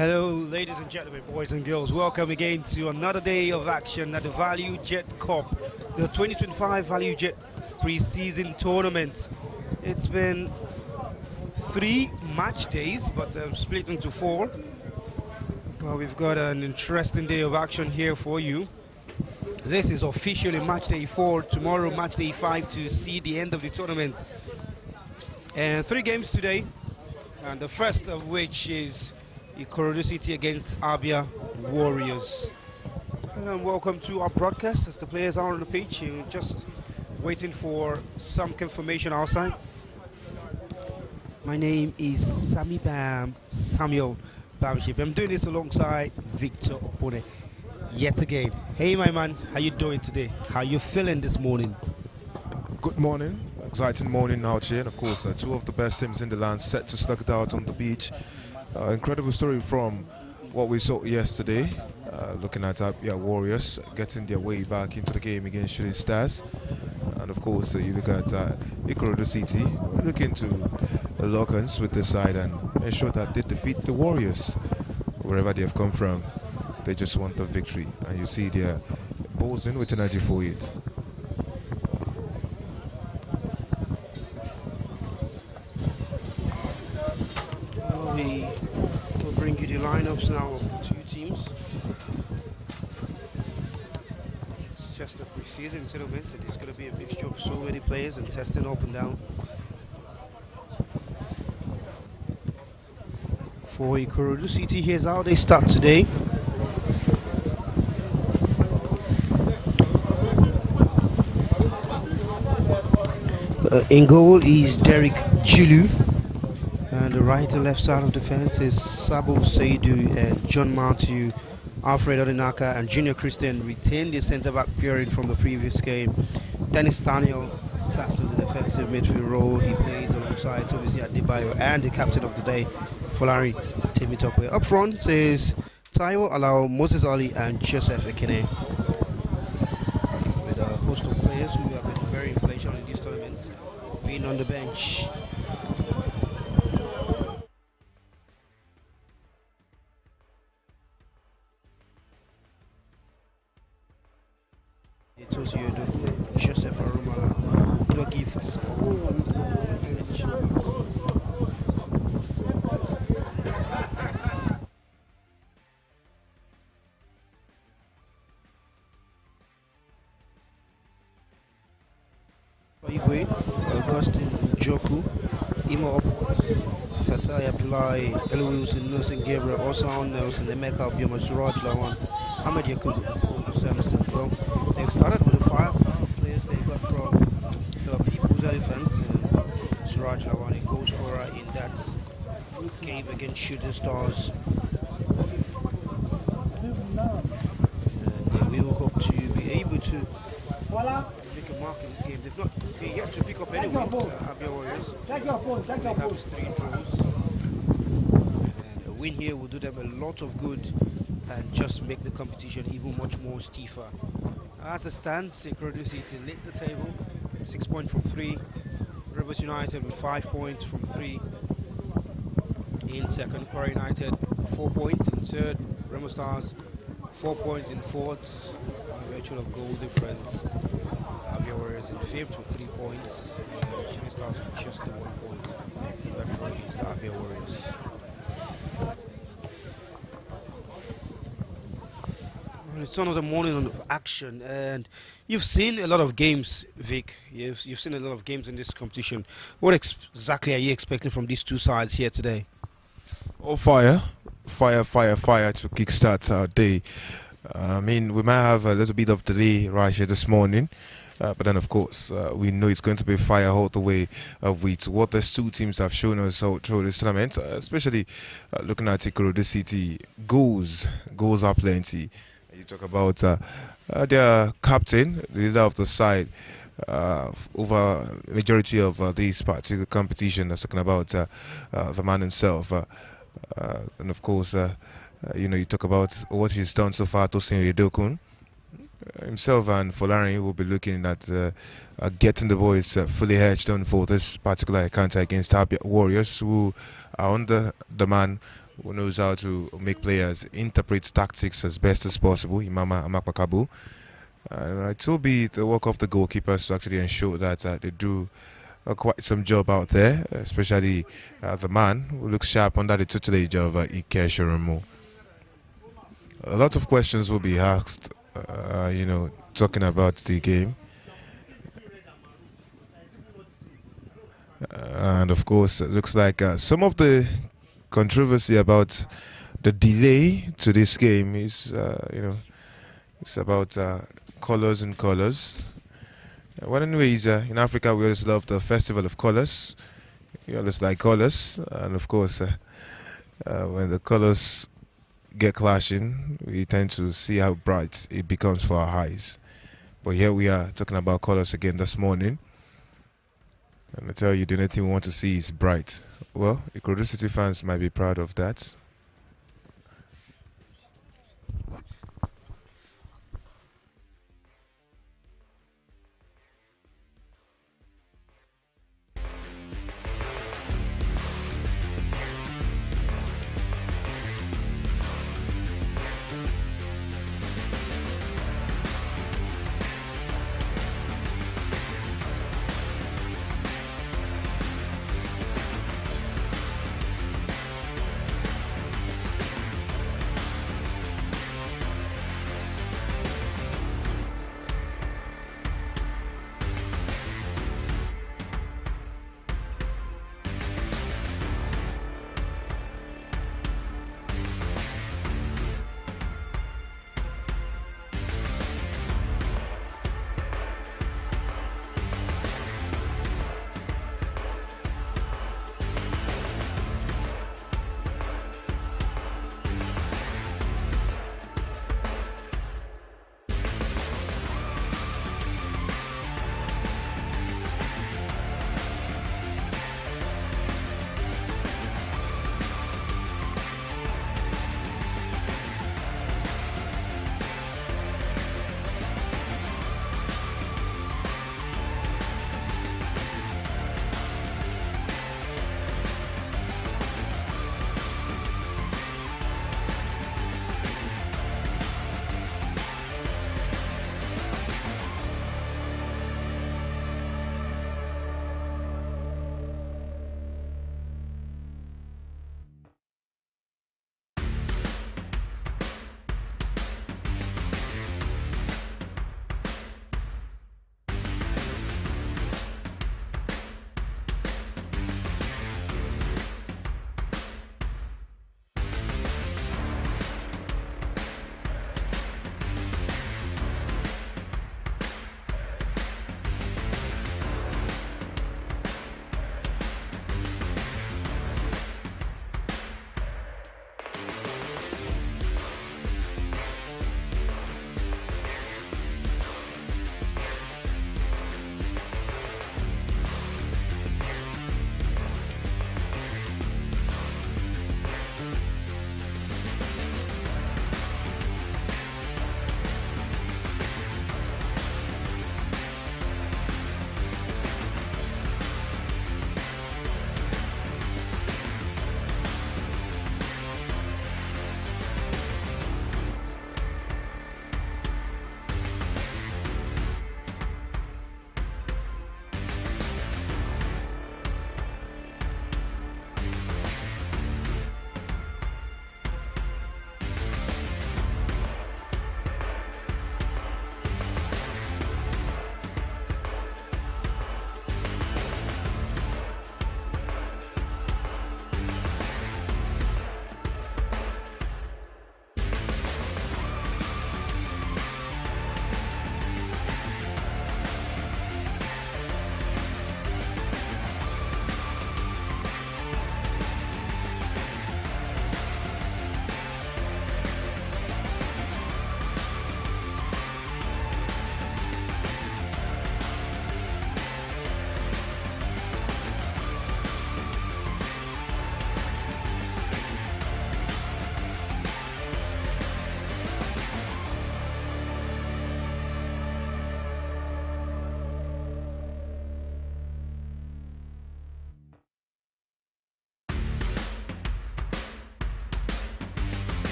Hello, ladies and gentlemen, boys and girls. Welcome again to another day of action at the Valuejet Cup, the 2025 Valuejet pre-season tournament. It's been 3 match days, but split into 4. Well, we've got an interesting day of action here for you. This is officially match day 4. Tomorrow, match day 5 to see the end of the tournament. And 3 games today, and the first of which is Ikorodu City against Abia Warriors. And welcome to our broadcast as the players are on the pitch. You're just waiting for some confirmation outside. My name is Samuel Bamship. I'm doing this alongside Victor Opone yet again. Hey my man, how you doing today? How you feeling this morning? Good morning, exciting morning out here, and of course 2 of the best teams in the land set to slug it out on the beach. Incredible story from what we saw yesterday, looking at Abia Warriors getting their way back into the game against Shooting Stars. And of course, you look at Ikorodu City, looking to lock hands with this side and ensure that they defeat the Warriors wherever they have come from. They just want the victory, and you see they're buzzing with energy for it. We'll bring you the lineups now of the 2 teams. It's just a pre-season tournament, and it's going to be a mixture of so many players and testing up and down. For Ikorodu City, here's how they start today. In goal is Derek Julu. And the right and left side of the fence is Sabo Seidu and John Matthew, Alfred Odinaka and Junior Christian retain their centre-back pairing from the previous game. Dennis Daniel sats in the defensive midfield role. He plays alongside Tobisi Adebayo and the captain of the day, Folari Temitope. Up front is Taiwo Alao, Moses Ali and Joseph Ekene. With a host of players who have been very influential in this tournament being on the bench. Joseph Arumala, no gifts. Igwe, Augustine Joku, Imo Upwards, Fatai Abdullahi, Elu Wilson, Nelson Gabriel, Osan Nelson, Emeka Obioma, Suraj Lawan, Ahmed Yakubu, Samson. Well, they've started with the 5 players they got from the People's Elephants. Suraj Lawan, goal scorer in that game against Shooting Stars. And we will hope to be able to make a mark in this game. They've yet to pick up any wins, Abia Warriors. They have 3 draws. And a win here will do them a lot of good and just make the competition even much more stiffer. As it stands, Ikorodu City lead the table, 6 points from 3. Rivers United with 5 points from 3. In second, Kwara United 4 points in third. Remo Stars 4 points in fourth. A virtual of goal difference. Abia Warriors in fifth with 3 points. And Shooting Stars with just the 1 point. That draw against the Abia Warriors. It's another morning of action, and you've seen a lot of games, Vic. You've seen a lot of games in this competition. What exactly are you expecting from these 2 sides here today? Oh, fire to kickstart our day. I mean, we might have a little bit of delay right here this morning, but then of course we know it's going to be fire all the way with what these 2 teams have shown us out through this tournament, especially looking at Ikorodu City. Goals are plenty. You talk about their captain, the leader of the side, over majority of this particular competition. That's talking about the man himself, and of course, you talk about what he's done so far. Tosin Yedokun himself and Folari will be looking at getting the boys fully hedged on for this particular encounter against Abia Warriors, who are under the man who knows how to make players interpret tactics as best as possible, Imama Amakpakabu. And it will be the work of the goalkeepers to actually ensure that they do quite some job out there, especially the man who looks sharp under the tutelage of Ikorodu. A lot of questions will be asked, talking about the game. And of course, it looks like some of the controversy about the delay to this game is, it's about colors and colors. Well, anyways, in Africa, we always love the festival of colors. We always like colors, and of course, when the colors get clashing, we tend to see how bright it becomes for our eyes. But here we are talking about colors again this morning. And I tell you, the only thing we want to see is bright. Well, Ikorodu City fans might be proud of that.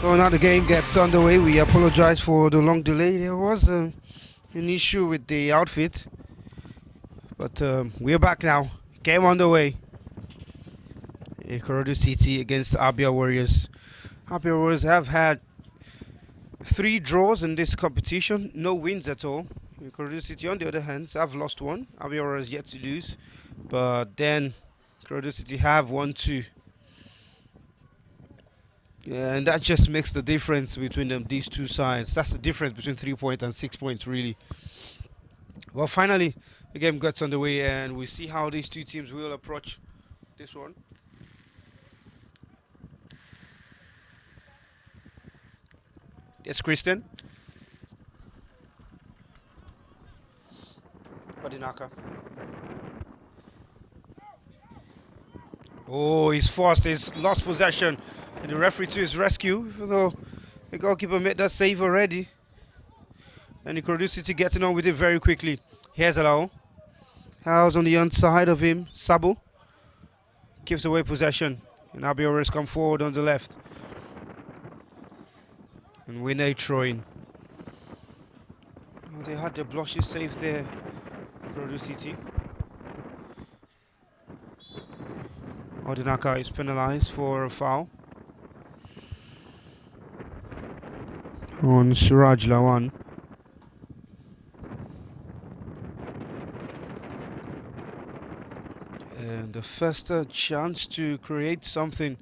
So now the game gets underway. We apologize for the long delay. There was an issue with the outfit, but we are back now. Game underway. Ikorodu City against Abia Warriors. Abia Warriors have had 3 draws in this competition, no wins at all. Ikorodu City, on the other hand, have lost 1. Abia Warriors yet to lose, but then Ikorodu City have won 2. Yeah, and that just makes the difference between these two sides. That's the difference between 3 points and 6 points, really. Well, finally, the game gets underway, and we see how these two teams will approach this one. Yes, Christian. Badinaka. Oh, he's forced. He's lost possession. And the referee to his rescue, even though the goalkeeper made that save already. And Ikorodu City getting on with it very quickly. Here's Alao. How's on the inside of him. Sabo gives away possession. And Abia Warriors come forward on the left. And Winnie throwing. Oh, they had the blushes save there. Ikorodu City. Odinaka is penalized for a foul on Suraj Lawan. And the first chance to create something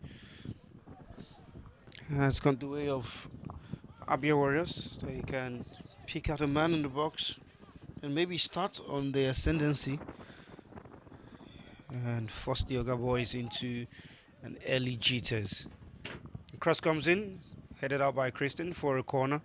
has gone the way of Abia Warriors. They can pick out a man in the box and maybe start on the ascendancy and force the Oga boys into an early jitters. The cross comes in, headed out by Christian for a corner.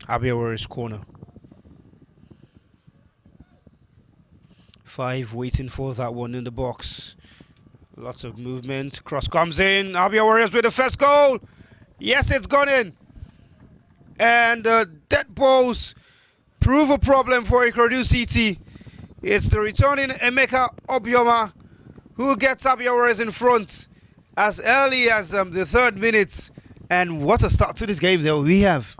Abia Warriors corner. 5 waiting for that one in the box. Lots of movement. Cross comes in. Abia Warriors with the first goal. Yes, it's gone in. And dead balls prove a problem for Ikorodu City. It's the returning Emeka Obioma who gets Abia Warriors in front as early as the 3rd minute. And what a start to this game that we have.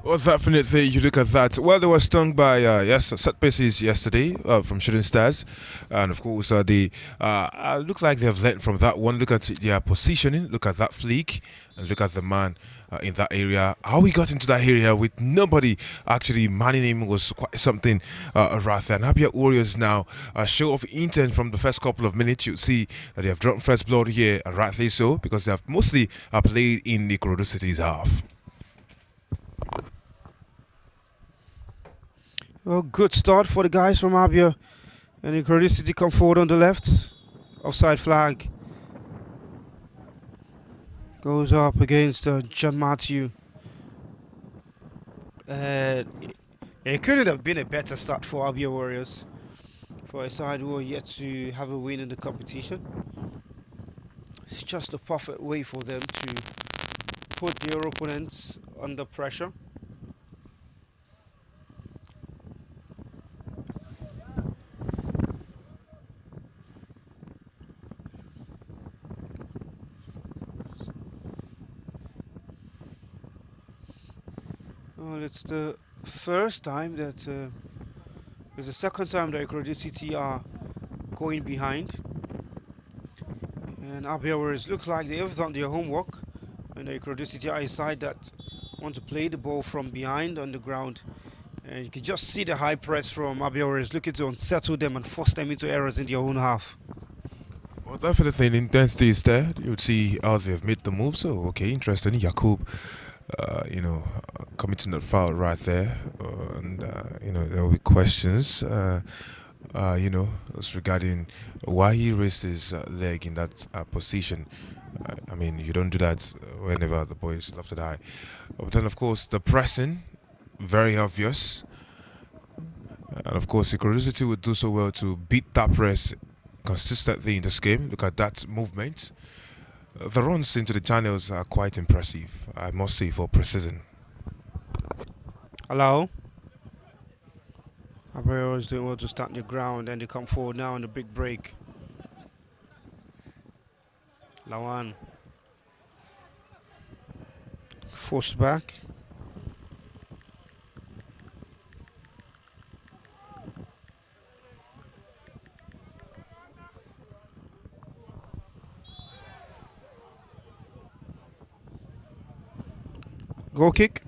Well, definitely, you look at that. Well, they were stung by set pieces yesterday from Shooting Stars, and of course, they look like they've learned from that one. Look at their positioning. Look at that flick, and look at the man in that area. How he got into that area with nobody actually manning him was quite something right there. And Abia Warriors now show of intent from the first couple of minutes. You see that they have drawn first blood here, and rightly so, because they have mostly played in Ikorodu City's half. Well, good start for the guys from Abia. And Ikorodu City come forward on the left. Offside flag. Goes up against John Matthew. It couldn't have been a better start for Abia Warriors. For a side who are yet to have a win in the competition. It's just a perfect way for them to put their opponents under pressure. Well, it's the first time that it's the second time that Ikorodu City are going behind, and Abia Warriors look like they have done their homework, and Ikorodu City are a side that want to play the ball from behind on the ground, and you can just see the high press from Abia Warriors looking to unsettle them and force them into errors in their own half. Well, definitely the intensity is there. You would see how they've made the move. So okay, interesting. Yakub, committing that foul right there, and there will be questions, regarding why he raised his leg in that position. I mean, you don't do that whenever the boy is left to die. But then, of course, the pressing, very obvious, and of course, Ikorodu City would do so well to beat that press consistently in this game. Look at that movement. The runs into the channels are quite impressive, I must say, for precision. Allow. Abia Warriors doing well to stand the ground, and they come forward now on the big break. Lawan. Forced back. Goal kick.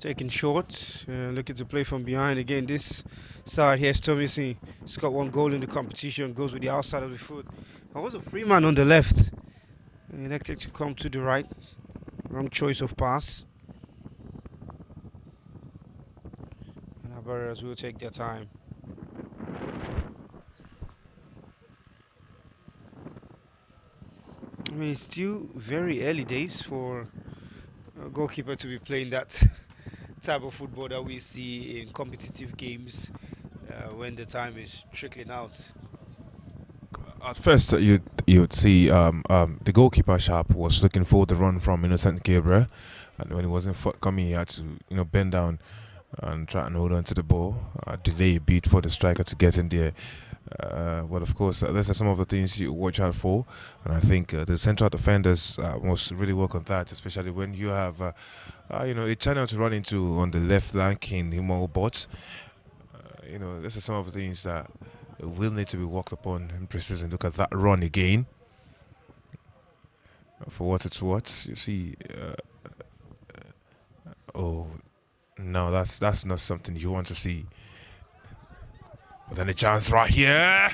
Taking short, looking to play from behind again. This side here is Tomisi. He's got one goal in the competition, goes with the outside of the foot. I was a free man on the left. Elected to come to the right. Wrong choice of pass. And our barriers will take their time. I mean, it's still very early days for a goalkeeper to be playing that type of football that we see in competitive games when the time is trickling out. At first, you'd see the goalkeeper Sharp was looking for the run from Innocent Gabriel, and when he wasn't forthcoming, he had to bend down and try and hold on to the ball, delay a bit for the striker to get in there. But of course, these are some of the things you watch out for, and I think the central defenders must really work on that, especially when you have a channel to run into on the left flank in Himo Bot. These are some of the things that will need to be worked upon in precision. Look at that run again. For what it's worth, you see. Oh no, that's not something you want to see. But then a chance right here.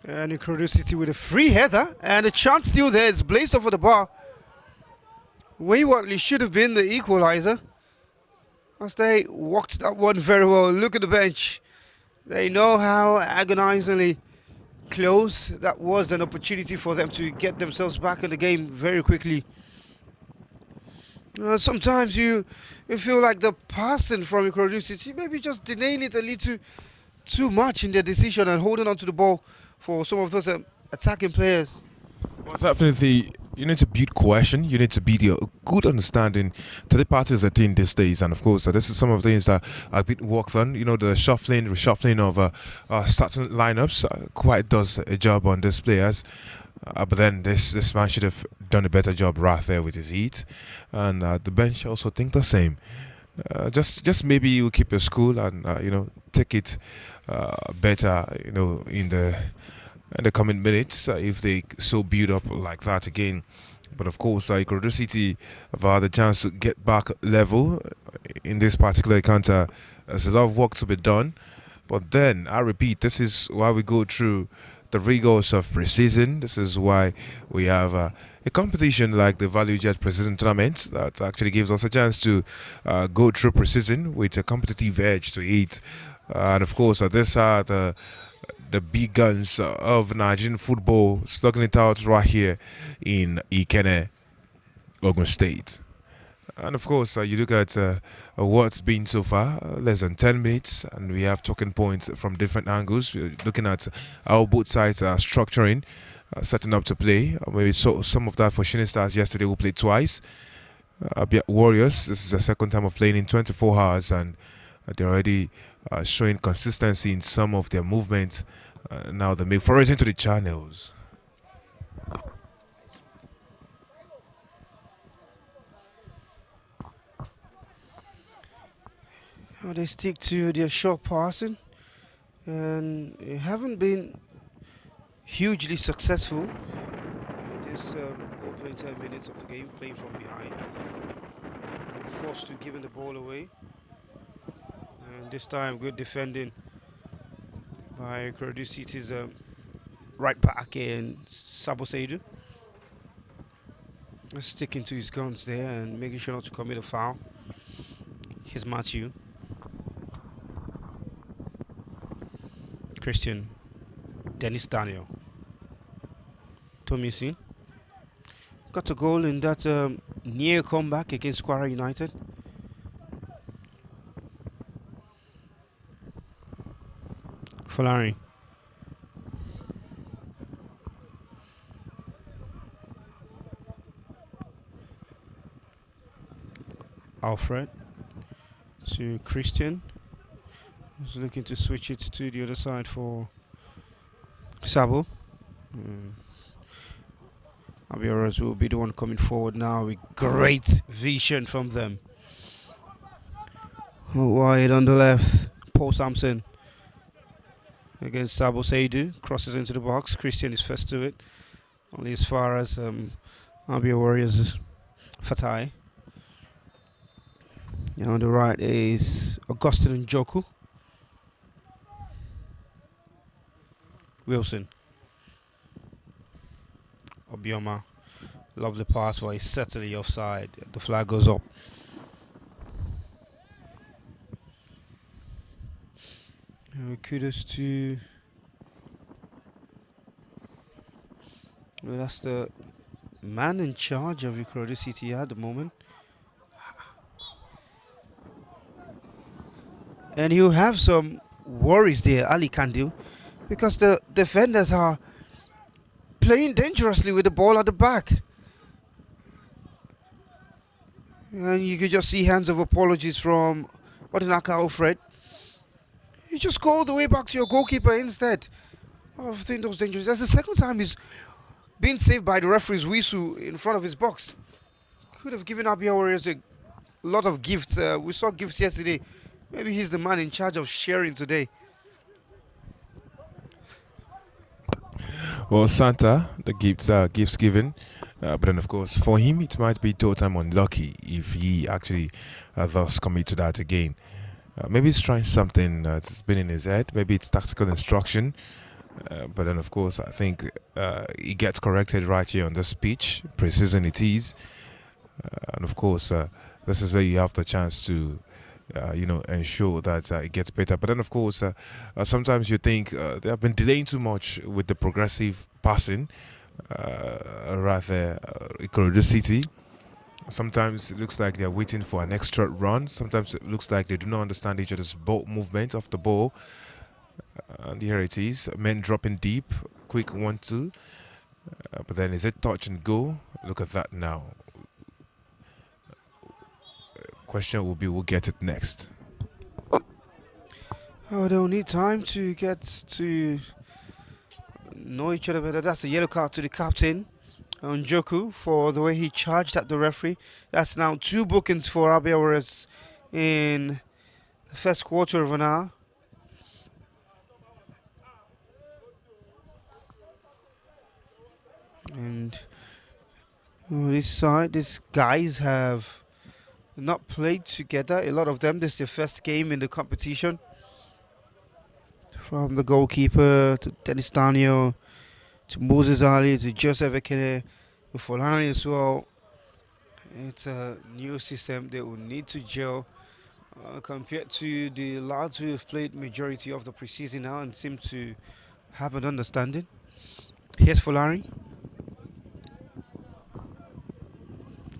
And Ikorodu City with a free header, and the chance still there. It's blazed over the bar. Waywardly should have been the equalizer, as they walked that one very well. Look at the bench. They know how agonizingly close that was, an opportunity for them to get themselves back in the game very quickly. Sometimes you feel like the passing from Ikorodu City maybe just delaying it a little too much in their decision and holding on to the ball for some of those attacking players. Well, definitely, you need to build cohesion. You need to build a good understanding to the parties that are in these days. And of course, this is some of the things that have been worked on. The reshuffling of starting lineups quite does a job on these players. But then this man should have done a better job right there with his heat. And the bench also think the same. Just maybe you keep your school and take it better in the coming minutes if they so build up like that again. But of course, Ikorodu City have had the chance to get back level in this particular encounter. There's a lot of work to be done. But then, I repeat, this is why we go through the rigors of pre-season. This is why we have a competition like the Valuejet pre-season tournament that actually gives us a chance to go through pre-season with a competitive edge to it. And of course, these are the big guns of Nigerian football slugging it out right here in Ikene, Ogun State. And of course, you look at what's been so far, less than 10 minutes, and we have talking points from different angles. We're looking at how both sides are structuring, setting up to play. Maybe some of that for Shining Stars yesterday, who played twice. Abia Warriors, this is the second time of playing in 24 hours, and they're already showing consistency in some of their movements. Now they make forays into the channels. They stick to their short passing and haven't been hugely successful in this opening 10 minutes of the game, playing from behind. Forced to giving the ball away. And this time, good defending by Ikorodu City's right back in Sabosedu. Sticking to his guns there and making sure not to commit a foul. Here's Matthew. Christian. Dennis Daniel. Tomisi. Got a goal in that near comeback against Kwara United. Folari. Alfred to Christian. He's looking to switch it to the other side for Sabo. Abia Warriors will be the one coming forward now with great vision from them. Wide on the left, Paul Sampson against Sabo Seidu, crosses into the box. Christian is first to it, only as far as Abia Warriors' Fatai. Now on the right is Augustine Njoku. Wilson. Obioma. Lovely pass, but he's certainly offside. The flag goes up. Kudos to... Well, that's the man in charge of Ikorodu City at the moment. And you have some worries there, Ali Kandu, because the defenders are playing dangerously with the ball at the back. And you could just see hands of apologies from Odinaka Alfred. You just go all the way back to your goalkeeper instead of doing those dangerous. That's the second time he's been saved by the referee's whistle in front of his box. Could have given Abia Warriors a lot of gifts. We saw gifts yesterday. Maybe he's the man in charge of sharing today. Well, Santa, the gifts given, but then of course for him it might be total unlucky if he actually thus commit to that again. Maybe he's trying something that's been in his head. Maybe it's tactical instruction, but then of course I think he gets corrected right here on this pitch. Precision it is, and of course this is where you have the chance to ensure that it gets better. But then, of course, sometimes you think they have been delaying too much with the progressive passing. Ikorodu City. Sometimes it looks like they're waiting for an extra run. Sometimes it looks like they do not understand each other's ball movement of the ball. And here it is, men dropping deep, quick 1-2. But then is it touch and go? Look at that now. Question will be, we'll get it next. Oh, they'll need time to get to know each other better. That's a yellow card to the captain, Njoku, for the way he charged at the referee. That's now 2 bookings for Abia Warriors in the first quarter of an hour. And on this side, these guys have not played together. A lot of them, this is their first game in the competition. From the goalkeeper to Dennis Daniel to Moses Ali to Joseph Ekele to Folani as well. It's a new system. They will need to gel compared to the lads who have played majority of the preseason now and seem to have an understanding. Here's Folani.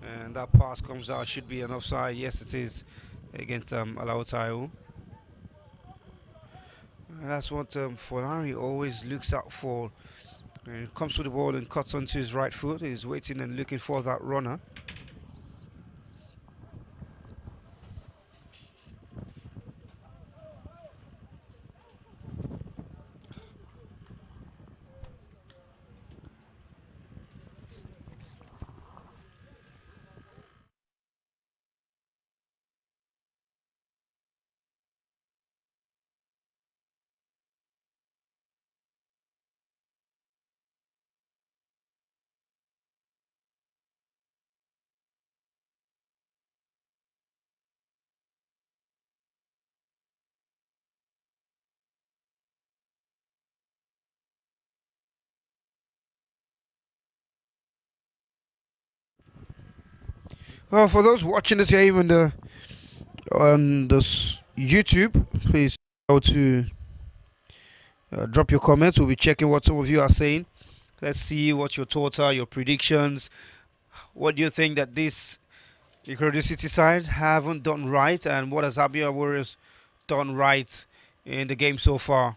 And that pass comes out, should be an offside. Yes, it is, against Alao Taiwo. And that's what Folari always looks out for. When he comes to the ball and cuts onto his right foot, he's waiting and looking for that runner. Well, for those watching this game on the YouTube, please go to drop your comments. We'll be checking what some of you are saying. Let's see what your thoughts are, your predictions. What do you think that this Ikorodu City side haven't done right, and what has Abia Warriors done right in the game so far?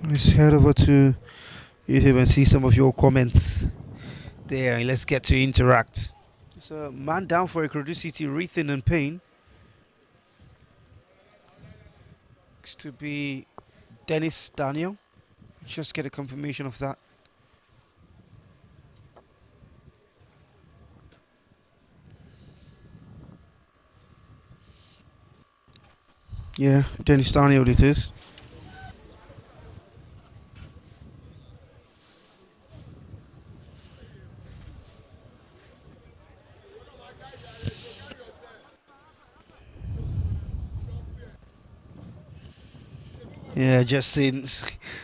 Let's head over to YouTube and see some of your comments there, and let's get to interact. So, man down for Ikorodu City, written in pain. Looks to be Dennis Daniel. Just get a confirmation of that. Yeah, Dennis Daniel it is. Yeah, just seen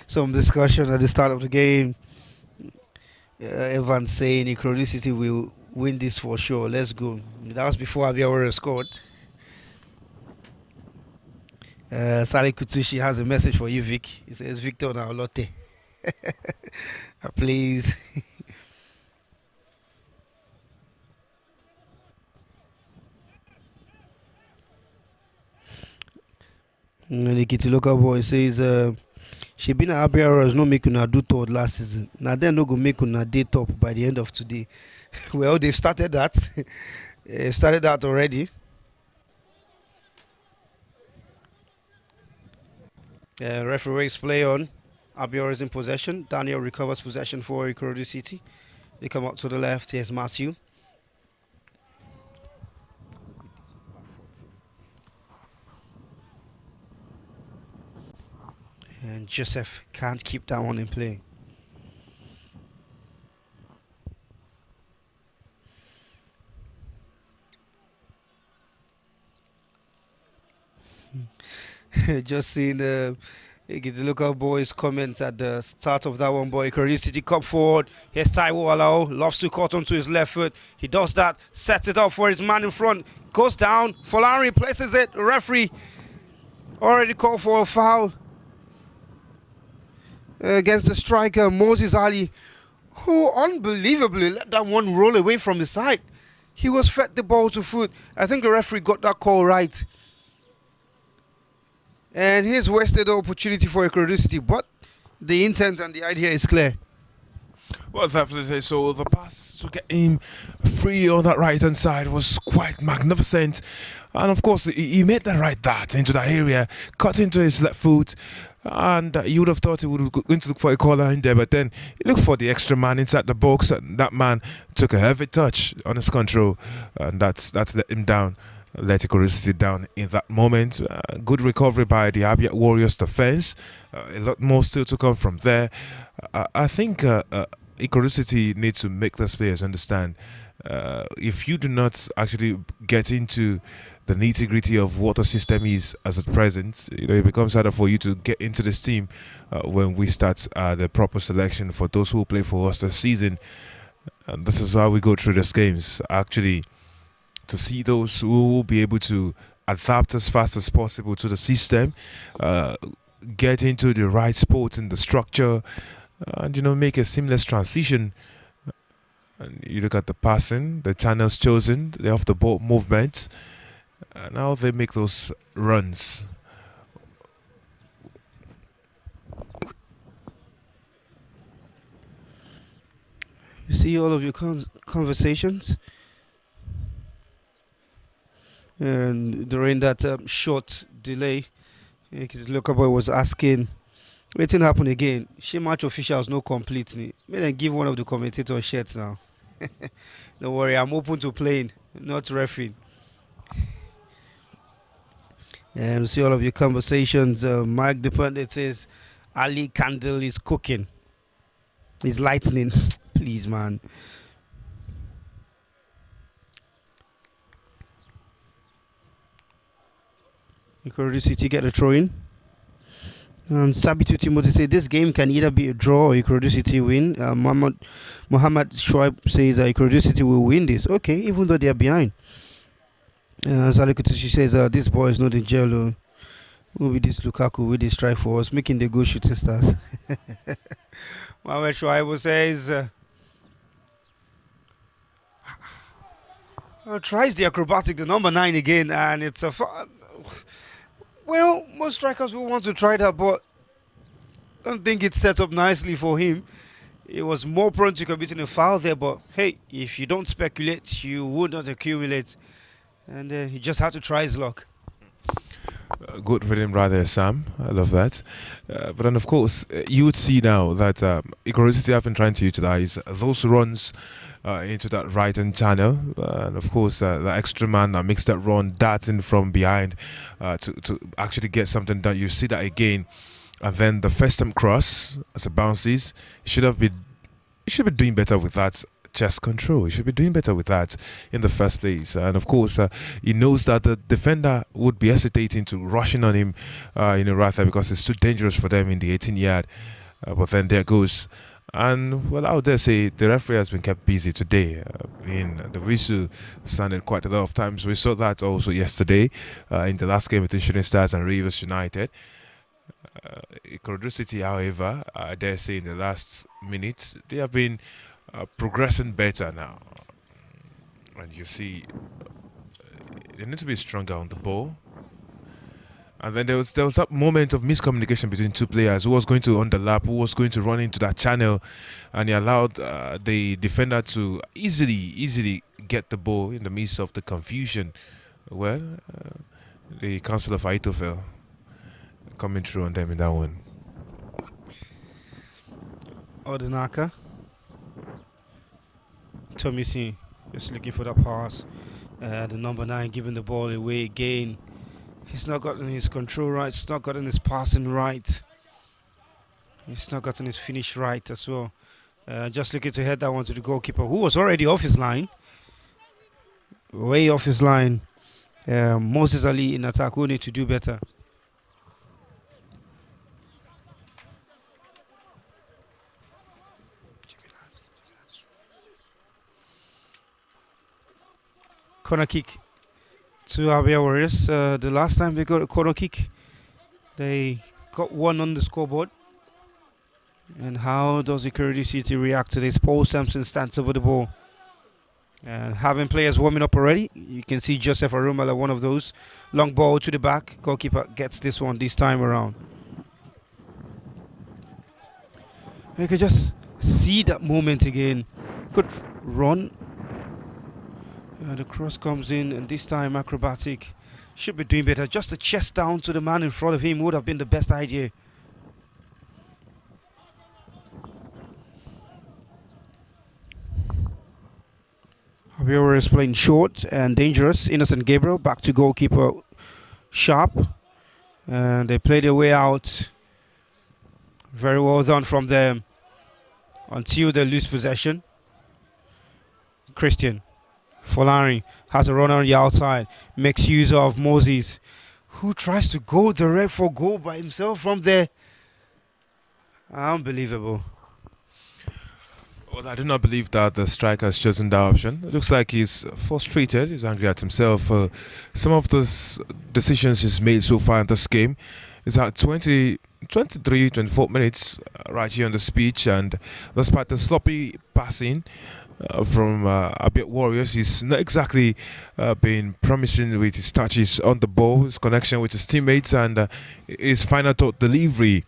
some discussion at the start of the game. Evan saying Ikorodu City will win this for sure. Let's go. That was before Abia Warriors scored. Sally Kutushi has a message for you, Vic. He says, Victor Naolote. Please. And the Kitty local boy says, she been at Abia Warriors, no make una do third last season. Now then no go make una day top by the end of today. Well, they've started that. Started that already. Referees play on. Abia Warriors in possession. Daniel recovers possession for Ikorodu City. They come out to the left. Here's Matthew. And Joseph can't keep that one in play. Just seen the local boys comments at the start of that one. Boy, Ikorodu City come forward. Here's Taiwo Alao. Loves to cut onto his left foot. He does that. Sets it up for his man in front. Goes down. Folari places it. Referee already called for a foul against the striker, Moses Ali, who unbelievably let that one roll away from the side. He was fed the ball to foot. I think the referee got that call right. And he's wasted the opportunity for Ikorodu City, but the intent and the idea is clear. Well, definitely. So the pass to get him free on that right-hand side was quite magnificent. And of course, he made the right dart into that area, cut into his left foot. And you would have thought he would going to look for a corner in there, but then he looked for the extra man inside the box, and that man took a heavy touch on his control, and that's let him down. Let Ikorodu City down in that moment. Good recovery by the Abia Warriors defense. A lot more still to come from there. I think Ikorodu City need to make those players understand if you do not actually get into the nitty-gritty of what the system is as at present, it becomes harder for you to get into this team when we start the proper selection for those who play for us this season. And this is why we go through these games, actually, to see those who will be able to adapt as fast as possible to the system, get into the right sports in the structure, and make a seamless transition. And you look at the passing, the channels chosen, the off-the-ball movements, and how they make those runs. You see all of your conversations, and during that short delay, the local boy was asking, "Waiting happen again? She match officials no complete. May then give one of the commentators shirts now." Don't worry, I'm open to playing, not refereeing. And see all of your conversations. Mike the Pundit says, Ali Candle is cooking. He's lightning. Please, man. Ikorodu City get a throw in. And Sabitu Timothy says this game can either be a draw or Ikorodu City win. Muhammad Shoaib says Ikorodu City will win this. Okay, even though they are behind. Salikutushi says this boy is not in jail. Who be this Lukaku with this strike for us, making the good shooting stars. Muhammad Shoaib says tries the acrobatic, the number 9 again, and it's a well, most strikers will want to try that, but don't think it's set up nicely for him. He was more prone to committing a foul there, but hey, if you don't speculate, you would not accumulate. And he just had to try his luck. Good rhythm right there, Sam. I love that. But then, of course, you would see now that Ikorodu City have been trying to utilize those runs into that right-hand channel. And, of course, the extra man makes that run darting from behind to actually get something done. You see that again. And then the first time cross, as it bounces, he should be doing better with that chest control. He should be doing better with that in the first place. And of course, he knows that the defender would be hesitating to rushing on him, right there, because it's too dangerous for them in the 18-yard. But then there goes. And well, I would dare say the referee has been kept busy today. The whistle sounded quite a lot of times. We saw that also yesterday in the last game between Shooting Stars and Rivers United. Ikorodu City, however, I dare say in the last minutes, they have been progressing better now. And you see, they need to be stronger on the ball. And then there was that moment of miscommunication between two players. Who was going to underlap, who was going to run into that channel, and he allowed the defender to easily get the ball in the midst of the confusion. Well, the council of Aitofel coming through on them in that one. Odinaka. Tomisi just looking for that pass. The number 9 giving the ball away again. He's not gotten his control right. He's not gotten his passing right. He's not gotten his finish right as well. Just looking to head that one to the goalkeeper, who was already off his line. Way off his line. Moses Ali in attack. Who need to do better? Corner kick to Abia Warriors. The last time they got a corner kick, they got one on the scoreboard. And how does Ikorodu City react to this? Paul Sampson stands over the ball. And having players warming up already, you can see Joseph Arumala, one of those. Long ball to the back. Goalkeeper gets this one this time around. You can just see that moment again. Good run. The cross comes in, and this time acrobatic. Should be doing better. Just a chest down to the man in front of him would have been the best idea. Abia Warriors playing short and dangerous. Innocent Gabriel back to goalkeeper Sharp. And they play their way out. Very well done from them until they lose possession. Christian Folari has a run on the outside, makes use of Moses, who tries to go direct for goal by himself from there. Unbelievable. Well, I do not believe that the striker has chosen that option. It looks like he's frustrated, he's angry at himself. Some of the decisions he's made so far in this game is at 23, 24 minutes right here on the speech, and despite the sloppy passing from Abia Warriors, he's not exactly been promising with his touches on the ball, his connection with his teammates, and his final thought delivery.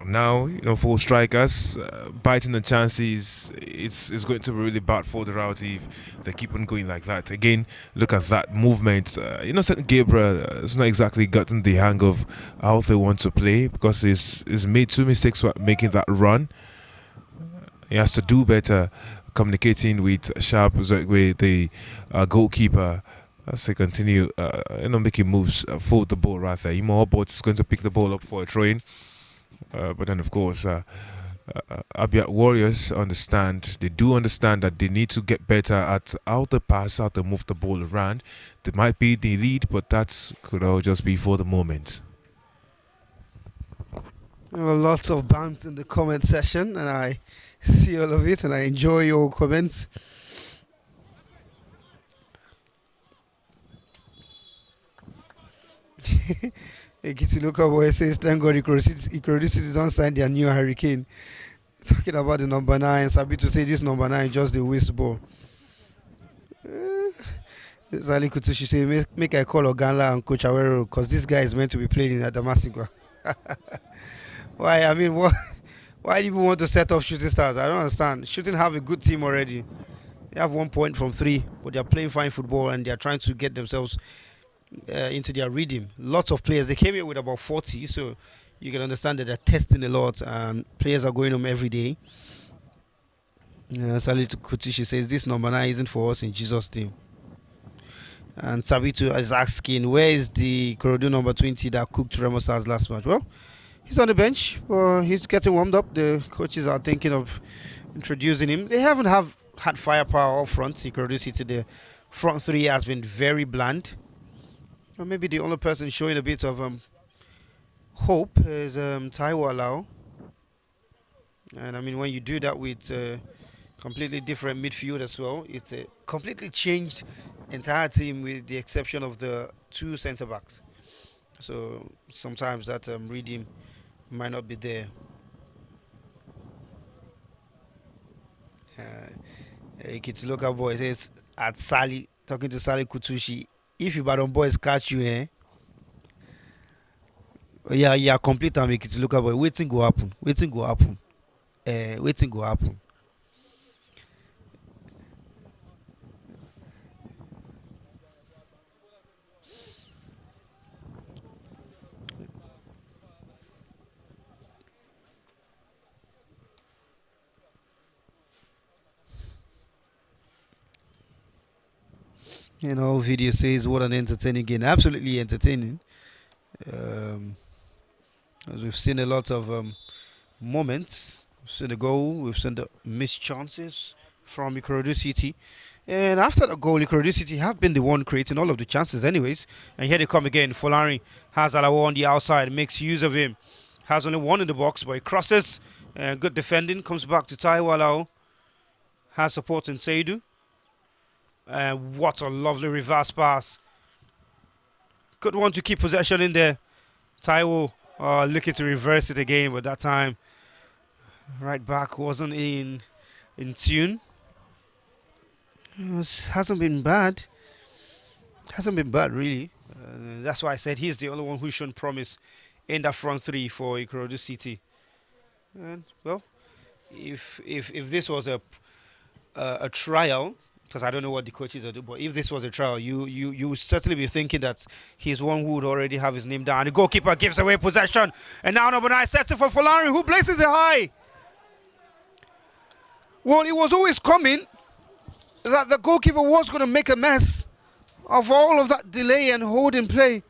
Now, for strikers, biting the chances, it's going to be really bad for the route if they keep on going like that. Again, look at that movement. Innocent Gabriel has not exactly gotten the hang of how they want to play, because he's made 2 mistakes while making that run. He has to do better communicating with Sharp, with the goalkeeper, as they continue making moves for the ball right there. Imo Hobart is going to pick the ball up for a throw-in. But then, of course, Abia Warriors they do understand that they need to get better at how to pass, how to move the ball around. They might be the lead, but that could all just be for the moment. Lots of banter in the comment section, and I see all of it, and I enjoy your comments. Kitiluka boy says, thank God Ikorodu City don't sign their new Hurricane. Talking about the number 9, Sabi to say this number 9 just the waste ball. Zali Kutushi say, make I call Oganla and Coach Awero, because this guy is meant to be playing in Adamasingwa. Why? I mean, what? Why do you want to set up Shooting Stars? I don't understand. Shooting have a good team already. They have 1 point from 3, but they're playing fine football and they're trying to get themselves into their rhythm. Lots of players. They came here with about 40, so you can understand that they're testing a lot and players are going home every day. Salitu Kutishi says this number 9 isn't for us in Jesus' name. And Sabitu is asking, where is the Ikorodu number 20 that cooked Remos's last match? Well, he's on the bench, but he's getting warmed up. The coaches are thinking of introducing him. They haven't had firepower up front. Ikorodu City, the front 3 has been very bland. Or maybe the only person showing a bit of hope is Taiwo Alao. And I mean, when you do that with completely different midfield as well, it's a completely changed entire team with the exception of the 2 centre backs. So sometimes that reading might not be there. It's local boy says at Sally, talking to Sally Kutushi, if you Ibadan boys catch you, yeah, complete and make it local boy. Waiting go happen. Waiting go happen. Waiting go happen. You know, video says what an entertaining game. Absolutely entertaining. As we've seen a lot of moments. We've seen the goal. We've seen the missed chances from Ikorodu City. And after the goal, Ikorodu City have been the one creating all of the chances anyways. And here they come again. Folari has Alawo on the outside. Makes use of him. Has only one in the box, but he crosses. Good defending. Comes back to Taiwo Alao. Has support in Seidu. What a lovely reverse pass. Good one to keep possession in there. Taiwo looking to reverse it again, but that time right back wasn't in tune. It hasn't been bad. Hasn't been bad really. That's why I said he's the only one who's shown promise in that front 3 for Ikorodu City. And well, if this was a trial, because I don't know what the coaches are doing, but if this was a trial, you would certainly be thinking that he's one who would already have his name down. The goalkeeper gives away possession, and now number 9 sets it for Folari, who places it high. Well, it was always coming that the goalkeeper was going to make a mess of all of that delay and holding play.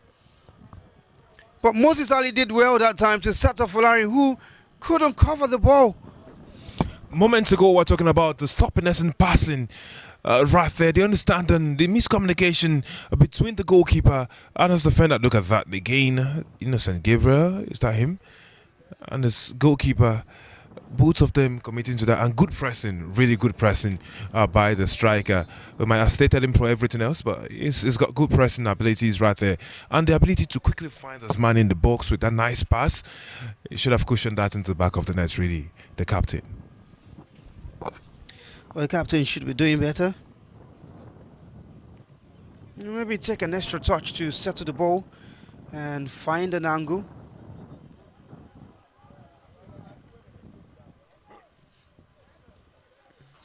But Moses Ali did well that time to set up Folari, who couldn't cover the ball. Moments ago, we're talking about the stoppiness and passing. Right there, the understanding, the miscommunication between the goalkeeper and his defender. Look at that again. Innocent Gabriel, is that him? And his goalkeeper, both of them committing to that. And good pressing, really good pressing by the striker. We might have stated him for everything else, but he's got good pressing abilities right there. And the ability to quickly find his man in the box with that nice pass. He should have cushioned that into the back of the net, really, the captain. Well, the captain should be doing better. Maybe take an extra touch to settle the ball and find an angle.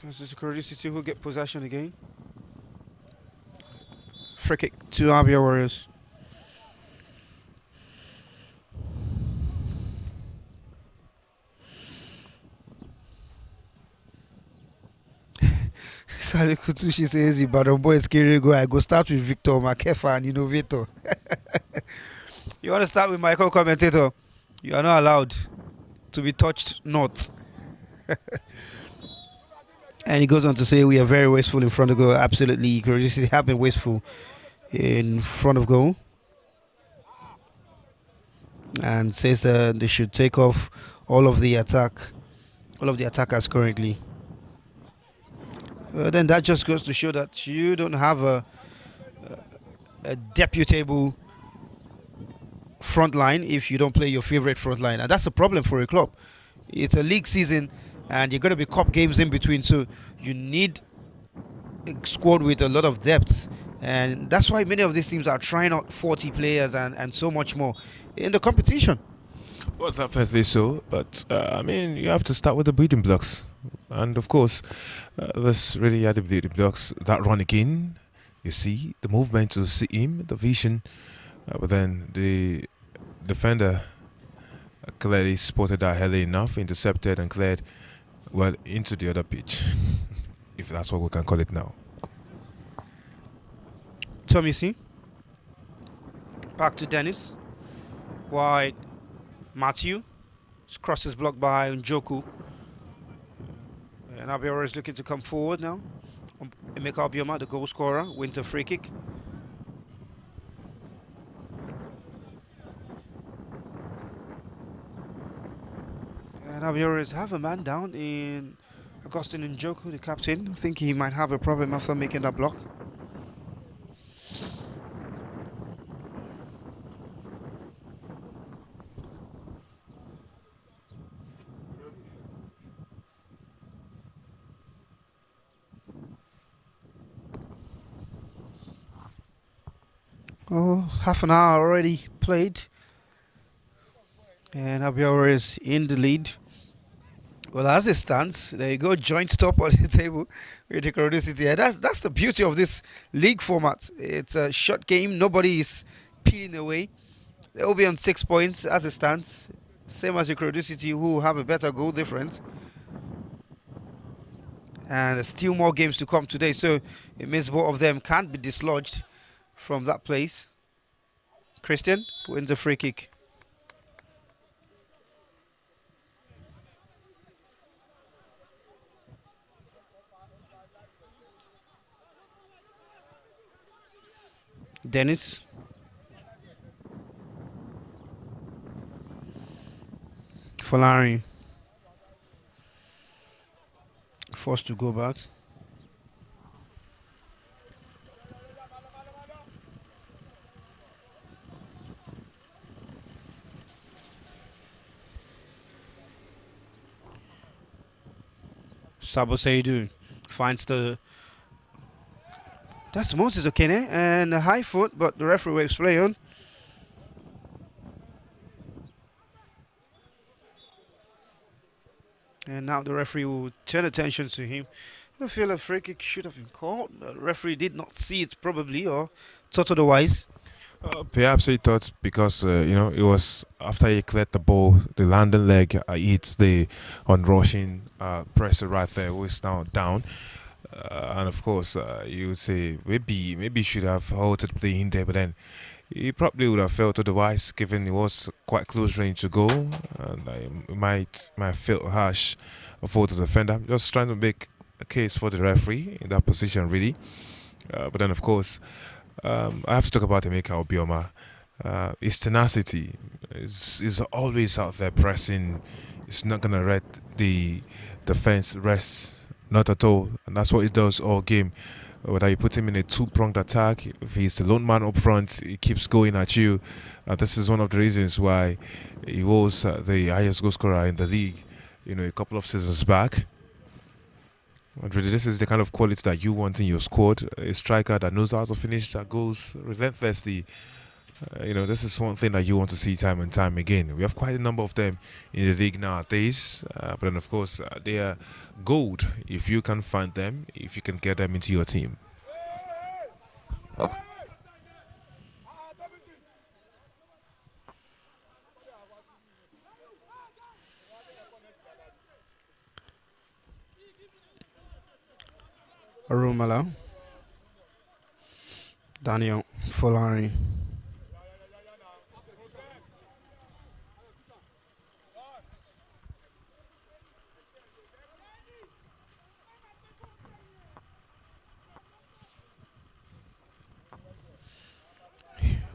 As the Ikorodu City will get possession again. Free kick to Abia Warriors. Sally Kutushi says, Ibadan boys carry go. I go start with Victor Makefa and Innovator. You want to start with my co-commentator? You are not allowed to be touched not. And he goes on to say, we are very wasteful in front of goal. Absolutely. They have been wasteful in front of goal. And says they should take off all of the attackers currently. Then that just goes to show that you don't have a deputable front line if you don't play your favorite front line. And that's a problem for a club. It's a league season and you're going to be cup games in between. So you need a squad with a lot of depth. And that's why many of these teams are trying out 40 players and so much more in the competition. Well, definitely so. But I mean, you have to start with the building blocks, and of course, this really are the building blocks. That run again, you see the movement to see him, the vision, but then the defender clearly spotted that early enough, intercepted and cleared well into the other pitch, if that's what we can call it now. Tommy C. Back to Dennis. Wide. Matthew. His cross is blocked by Njoku. And Abia Warriors looking to come forward now. Emeka Obioma, the goal scorer, wins a free kick. And Abia Warriors have a man down in Augustine Njoku, the captain. I think he might have a problem after making that block. Oh, half an hour already played. And Abia Warriors in the lead. Well, as it stands, there you go, joint stop on the table with Ikorodu City. And that's the beauty of this league format. It's a short game, nobody is peeling away. They will be on 6 points as it stands. Same as Ikorodu City, who have a better goal difference. And there's still more games to come today, so it means both of them can't be dislodged from that place. Christian wins a free kick. Dennis. Folari. Forced to go back. Sabo Seidu finds the... That's Moses Okene and a high foot, but the referee waves play on. And now the referee will turn attention to him. I feel a free kick should have been called. The referee did not see it probably, or thought otherwise. Perhaps he thought because it was after he cleared the ball, the landing leg hits the onrushing presser right there, who is now down. And of course, you would say maybe he should have halted playing there, but then he probably would have felt otherwise, given it was quite close range to go, and it might feel harsh for the defender. I'm just trying to make a case for the referee in that position, really. But then, of course, I have to talk about Emeka Obioma. His tenacity is always out there pressing. He's not gonna let the defense rest. Not at all, and that's what he does all game. Whether you put him in a two-pronged attack, if he's the lone man up front, he keeps going at you. This is one of the reasons why he was the highest goal scorer in the league, a couple of seasons back. And really, this is the kind of quality that you want in your squad. A striker that knows how to finish that goals relentlessly. This is one thing that you want to see time and time again. We have quite a number of them in the league nowadays. But then, of course, they are gold if you can find them, if you can get them into your team. Arumala. Daniel Folari.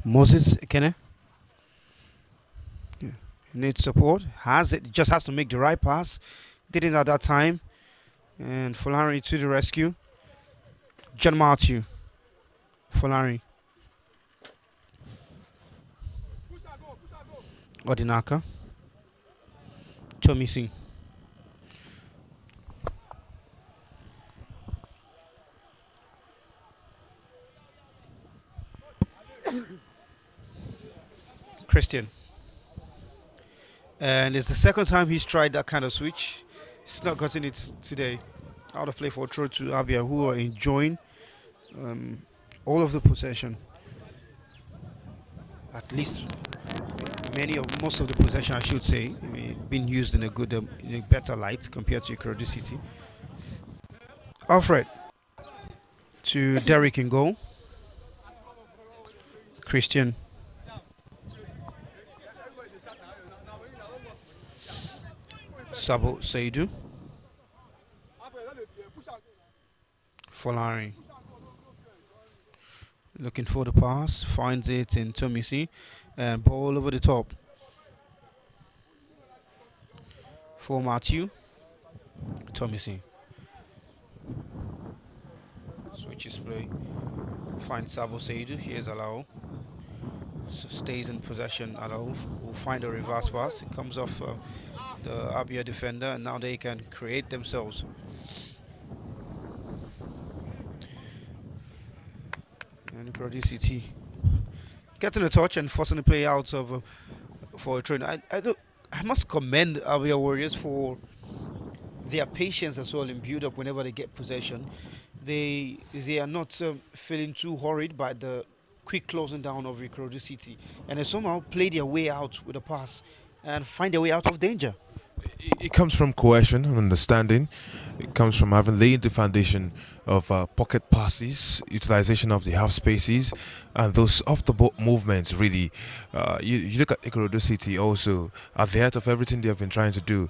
Moses Ekene. Yeah. Needs support. Has it. Just has to make the right pass. Didn't at that time. And Folari to the rescue. John Matthew. Folari. Odinaka. Tommy Singh. Christian. And it's the second time he's tried that kind of switch. He's not gotten it today. Out of play for throw to Abia, who are enjoying um, all of the possession. At least most of the possession, I should say, being used in in a better light compared to Ikorodu City. Alfred to Derek in goal. Christian. Sabo Seidu. Folari. Looking for the pass. Finds it in Tomisi. And ball over the top. For Matthew. Tomisi. Switches play. Finds Sabo Seidu. Here's Alao. So stays in possession. Alao will find a reverse pass. It comes off the Abia defender, and now they can create themselves. And Ikorodu City getting a touch and forcing the play out of for a train. I must commend Abia Warriors for their patience as well in build-up whenever they get possession. They are not feeling too hurried by the quick closing down of Ikorodu City, and they somehow play their way out with a pass and find their way out of danger. It comes from cohesion and understanding. It comes from having laid the foundation of pocket passes, utilization of the half spaces, and those off-the-ball movements. Really, you look at Ikorodu City also. At the heart of everything they have been trying to do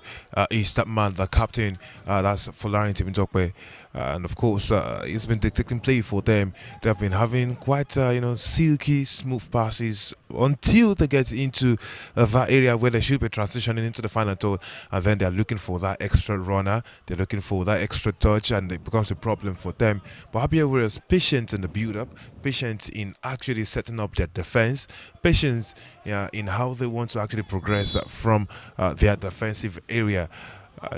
is that man, the captain, that's Folari Timintokwe. And of course, it's been dictating play for them. They have been having quite, silky, smooth passes until they get into that area where they should be transitioning into the final third, and then they're looking for that extra runner. They're looking for that extra touch, and it becomes a problem for them. But Abia Warriors patient in the build-up, patient in actually setting up their defense, patience in how they want to actually progress from their defensive area.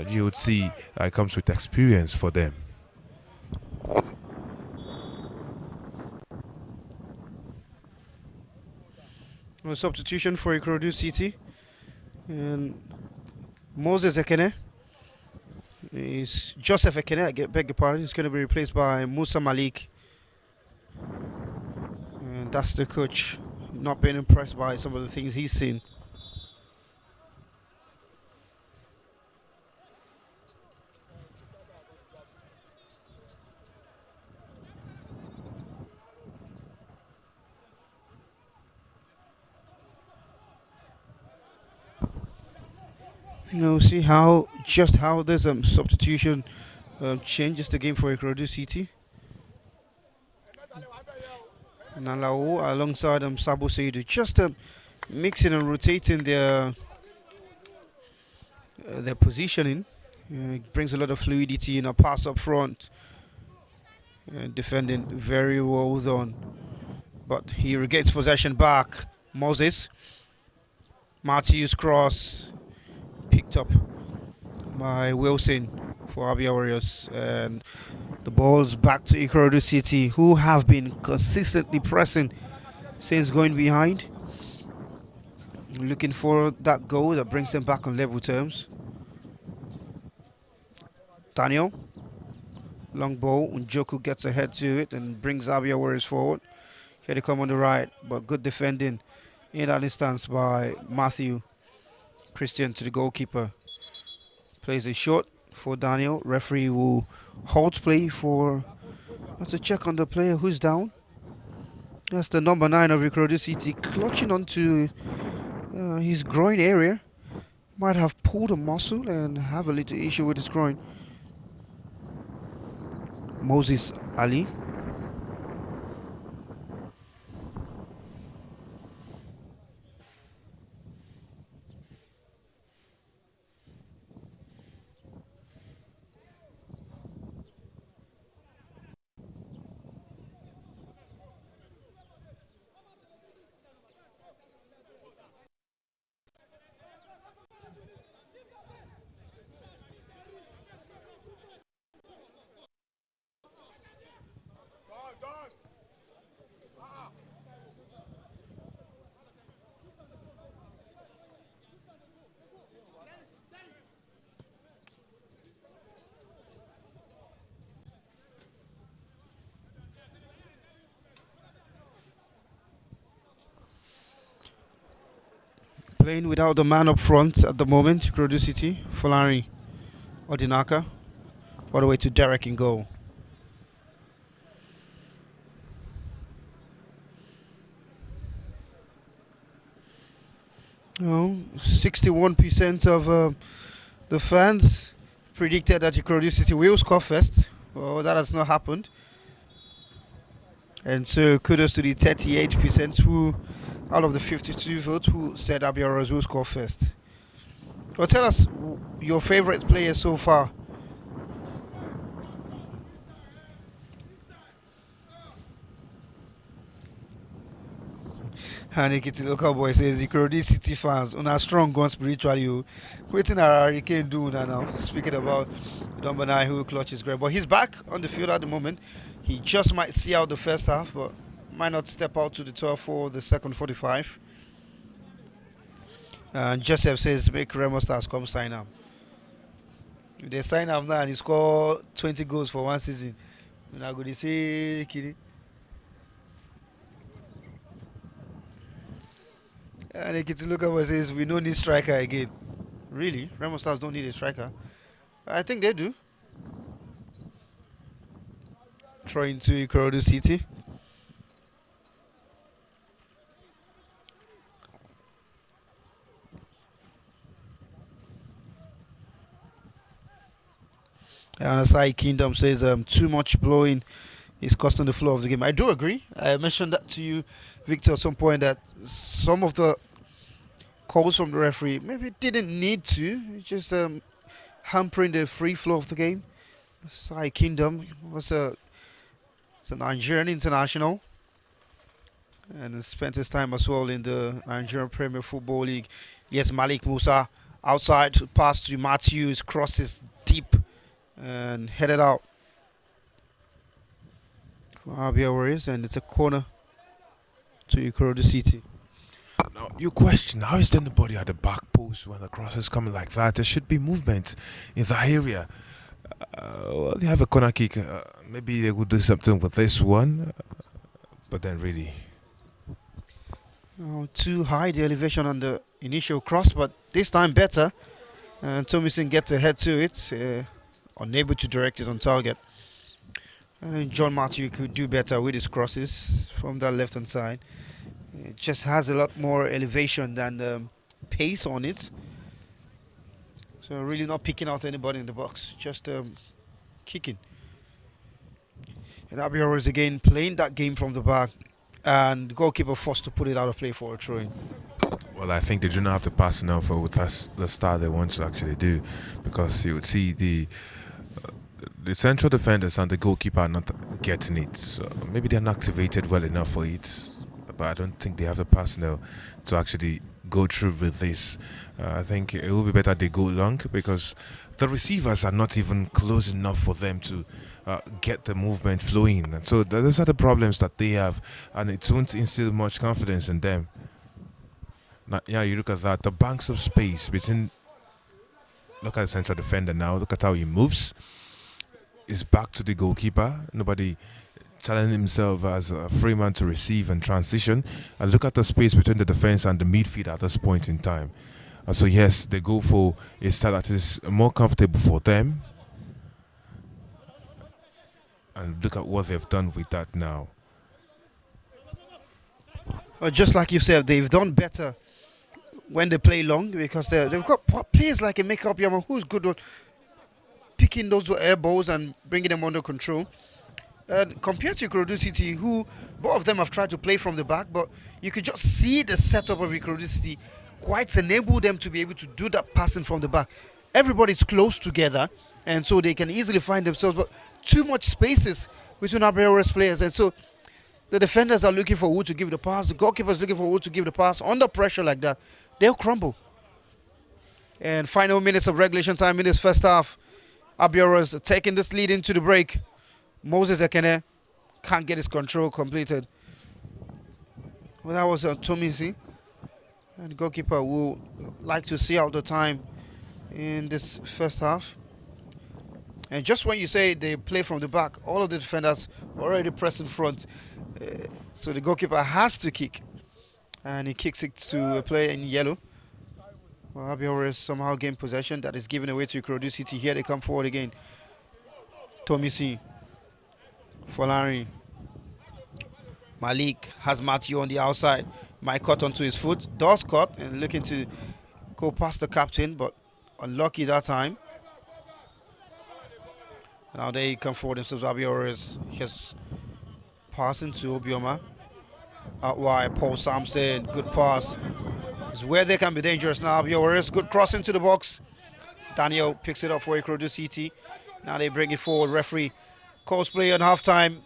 You would see it comes with experience for them. A substitution for Ikorodu City, and Moses Ekene is Joseph Ekene. I beg your pardon. He's going to be replaced by Musa Malik, and that's the coach not being impressed by some of the things he's seen. See how this substitution changes the game for Ikorodu City. Nalao alongside Sabo Seidu, just mixing and rotating their positioning. It brings a lot of fluidity in a pass up front. Defending very well done, but he regains possession back. Moses, Matthew's cross picked up by Wilson for Abia Warriors, and the ball's back to Ikorodu City, who have been consistently pressing since going behind, looking for that goal that brings them back on level terms. Daniel, long ball, Njoku gets ahead to it and brings Abia Warriors forward. Here they come on the right, but good defending in that instance by Matthew. Christian to the goalkeeper. Plays it short for Daniel. Referee will halt play for to check on the player who's down. That's the number 9 of Ikorodu City, clutching onto his groin area. Might have pulled a muscle and have a little issue with his groin. Moses Ali. Playing without the man up front at the moment, Ikorodu City, Fulani Odinaka, all the way to Derek in goal. Oh, 61% of the fans predicted that Ikorodu City will score first. Well, that has not happened. And so kudos to the 38% who, out of the 52 votes, who said Abia Warriors will score first. Well, tell us your favorite player so far. And Ekiti local boy says, Ikorodu City fans, on a strong gun spiritually, waiting our Hurricane do now. Speaking about number 9 who clutches great. But he's back on the field at the moment. He just might see out the first half, but might not step out to the tour for the second 45. And Joseph says, make Remo Stars come sign up. If they sign up now and he score 20 goals for one season, we're not going to say, Kiri. And Ekiti Luka says, we don't need striker again. Really? Remo Stars don't need a striker? I think they do. Throw into Ikorodu City. And Asai Kingdom says too much blowing is costing the flow of the game. I do agree. I mentioned that to you, Victor, at some point, that some of the calls from the referee maybe didn't need to. It's just hampering the free flow of the game. Asai Kingdom was a Nigerian international and spent his time as well in the Nigerian Premier Football League. Yes, Malik Musa outside, pass to Matthews, crosses deep and headed out for Abia Warriors, and it's a corner to Ikorodu City. Now, you question, how is there nobody at the back post when the cross is coming like that? There should be movement in that area. Well, they have a corner kick. Maybe they would do something with this one, but then really. Too high the elevation on the initial cross, but this time better. And Tomison gets ahead to it, unable to direct it on target. And then John Matthew could do better with his crosses from that left hand side. It just has a lot more elevation than pace on it. So really not picking out anybody in the box, just kicking. And Abia Warriors again playing that game from the back, and the goalkeeper forced to put it out of play for a throw-in. Well, I think they do not have the personnel for with us, the style they want to actually do, because you would see the central defenders and the goalkeeper are not getting it. So maybe they're not activated well enough for it, but I don't think they have the personnel to actually go through with this. I think it will be better they go long, because the receivers are not even close enough for them to get the movement flowing, and so those are the problems that they have, and it won't instill much confidence in them. Now, yeah, you look at that, the banks of space between. Look at the central defender now. Look at how he moves. Is back to the goalkeeper. Nobody challenging himself as a free man to receive and transition. And look at the space between the defense and the midfield at this point in time. So yes, they go for a style that is more comfortable for them. And look at what they've done with that now. Just like you said, they've done better when they play long, because they've got players like a Makeup Yama who's good at picking those air balls and bringing them under control. Compared to Ikorodu City, who both of them have tried to play from the back, but you could just see the setup of Ikorodu City quite enable them to be able to do that passing from the back. Everybody's close together, and so they can easily find themselves, but too much spaces between Abia Warriors players, and so the defenders are looking for who to give the pass, the goalkeeper is looking for who to give the pass. Under pressure like that, they'll crumble. And final minutes of regulation time in this first half. Abia Warriors taking this lead into the break. Moses Ekene can't get his control completed. Well, that was Tomisi. And the goalkeeper will like to see out the time in this first half. And just when you say they play from the back, all of the defenders already press in front. So the goalkeeper has to kick. And he kicks it to a player in yellow. Well, Abia Warriors somehow gain possession. That is given away to Ikorodu City. Here they come forward again. Tomisi, Folari, Malik has Matthew on the outside. Might cut onto his foot. Does cut and looking to go past the captain, but unlucky that time. Now they come forward themselves. Abia Warriors. He's passing to Obioma. Out wide, Paul Sampson. Good pass. It's where they can be dangerous now. Abia Warriors. Good cross into the box. Daniel picks it up for Ikorodu City. Now they bring it forward. Referee calls play on halftime.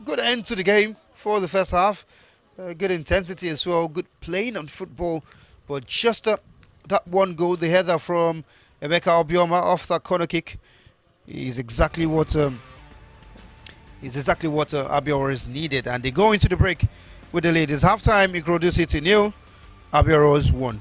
Good end to the game for the first half. Good intensity as well. Good playing on football. But just that one goal, the header from Emeka Obioma off that corner kick, is exactly what Abia Warriors needed. And they go into the break with the lead. It's halftime. Ikorodu City 0, Abia Warriors 1.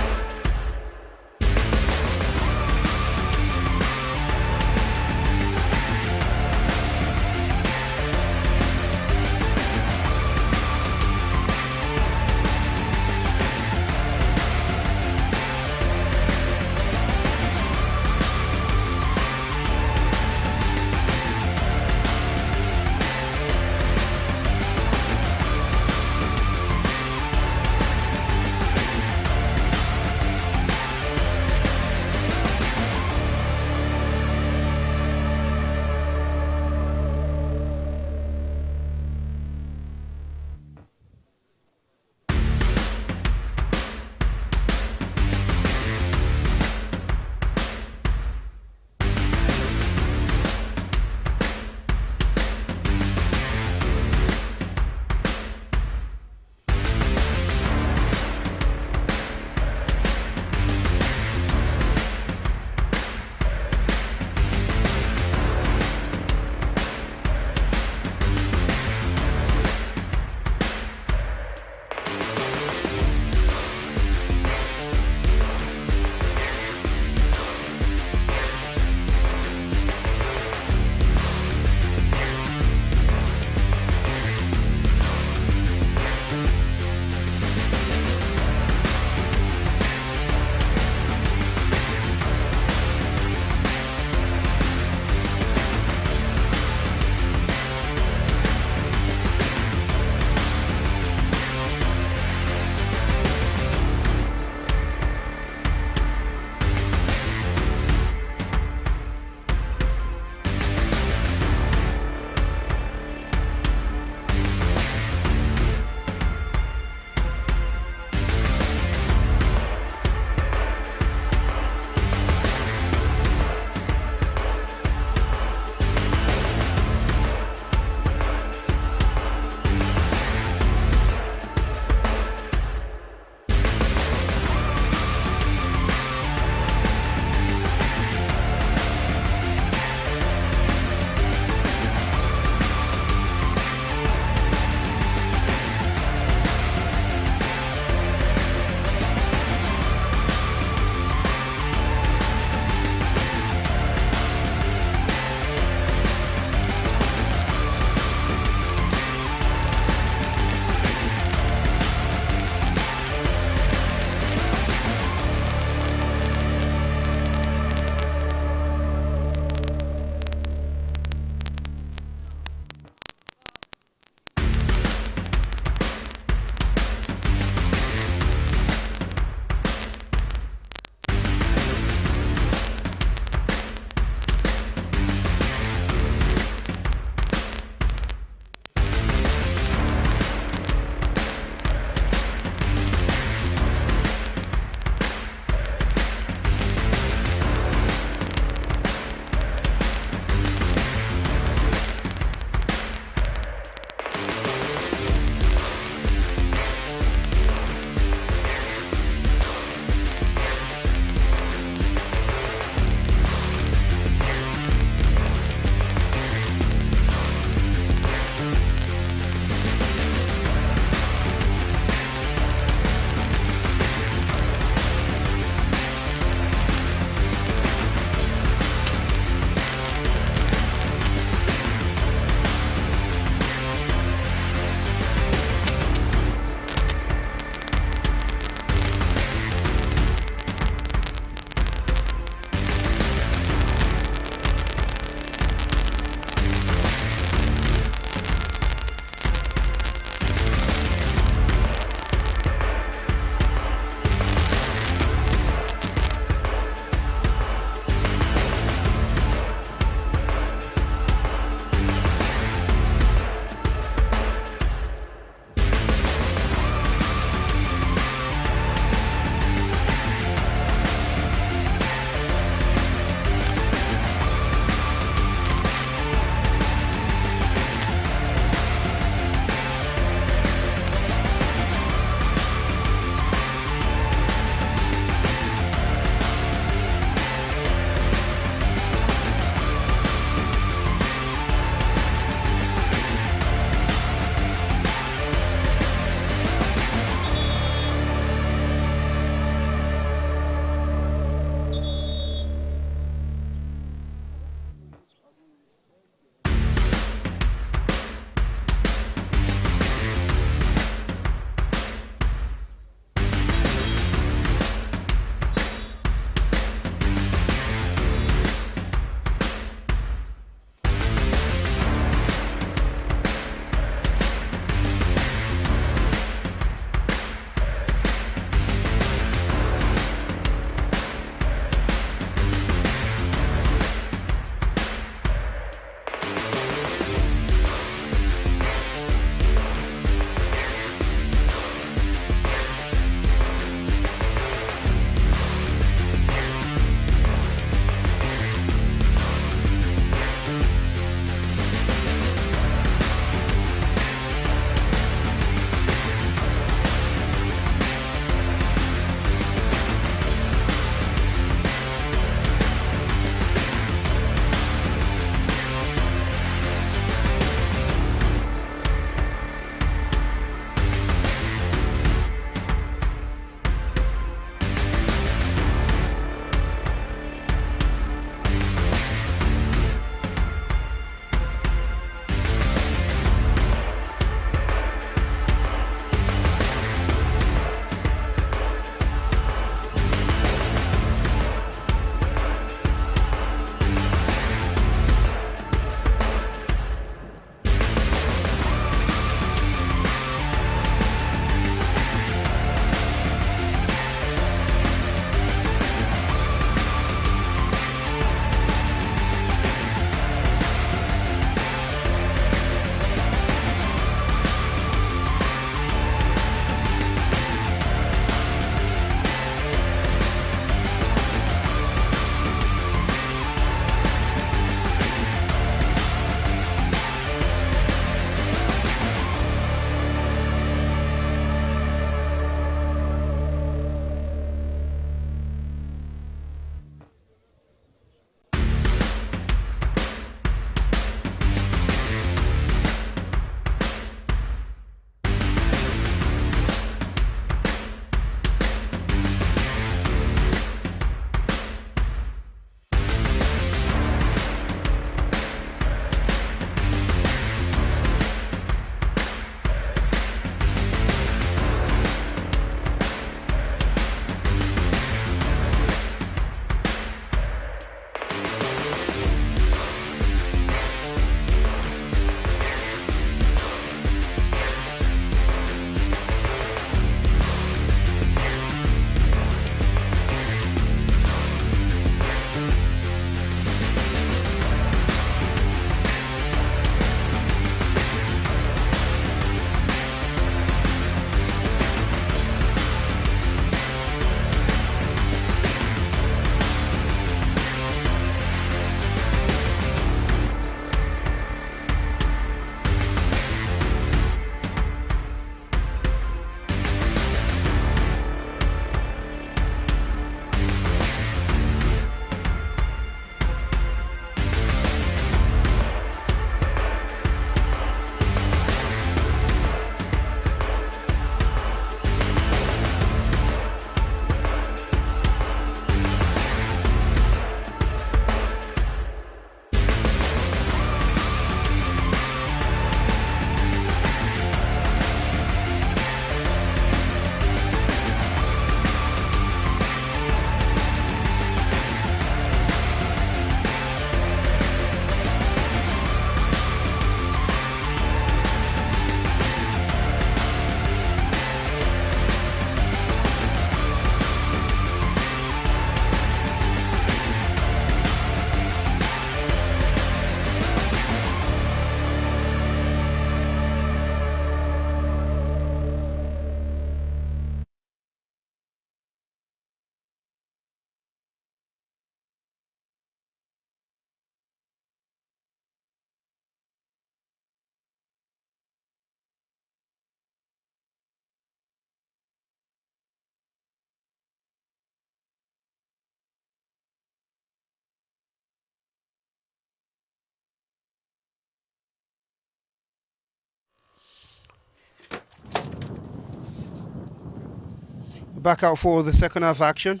back out for the second half action.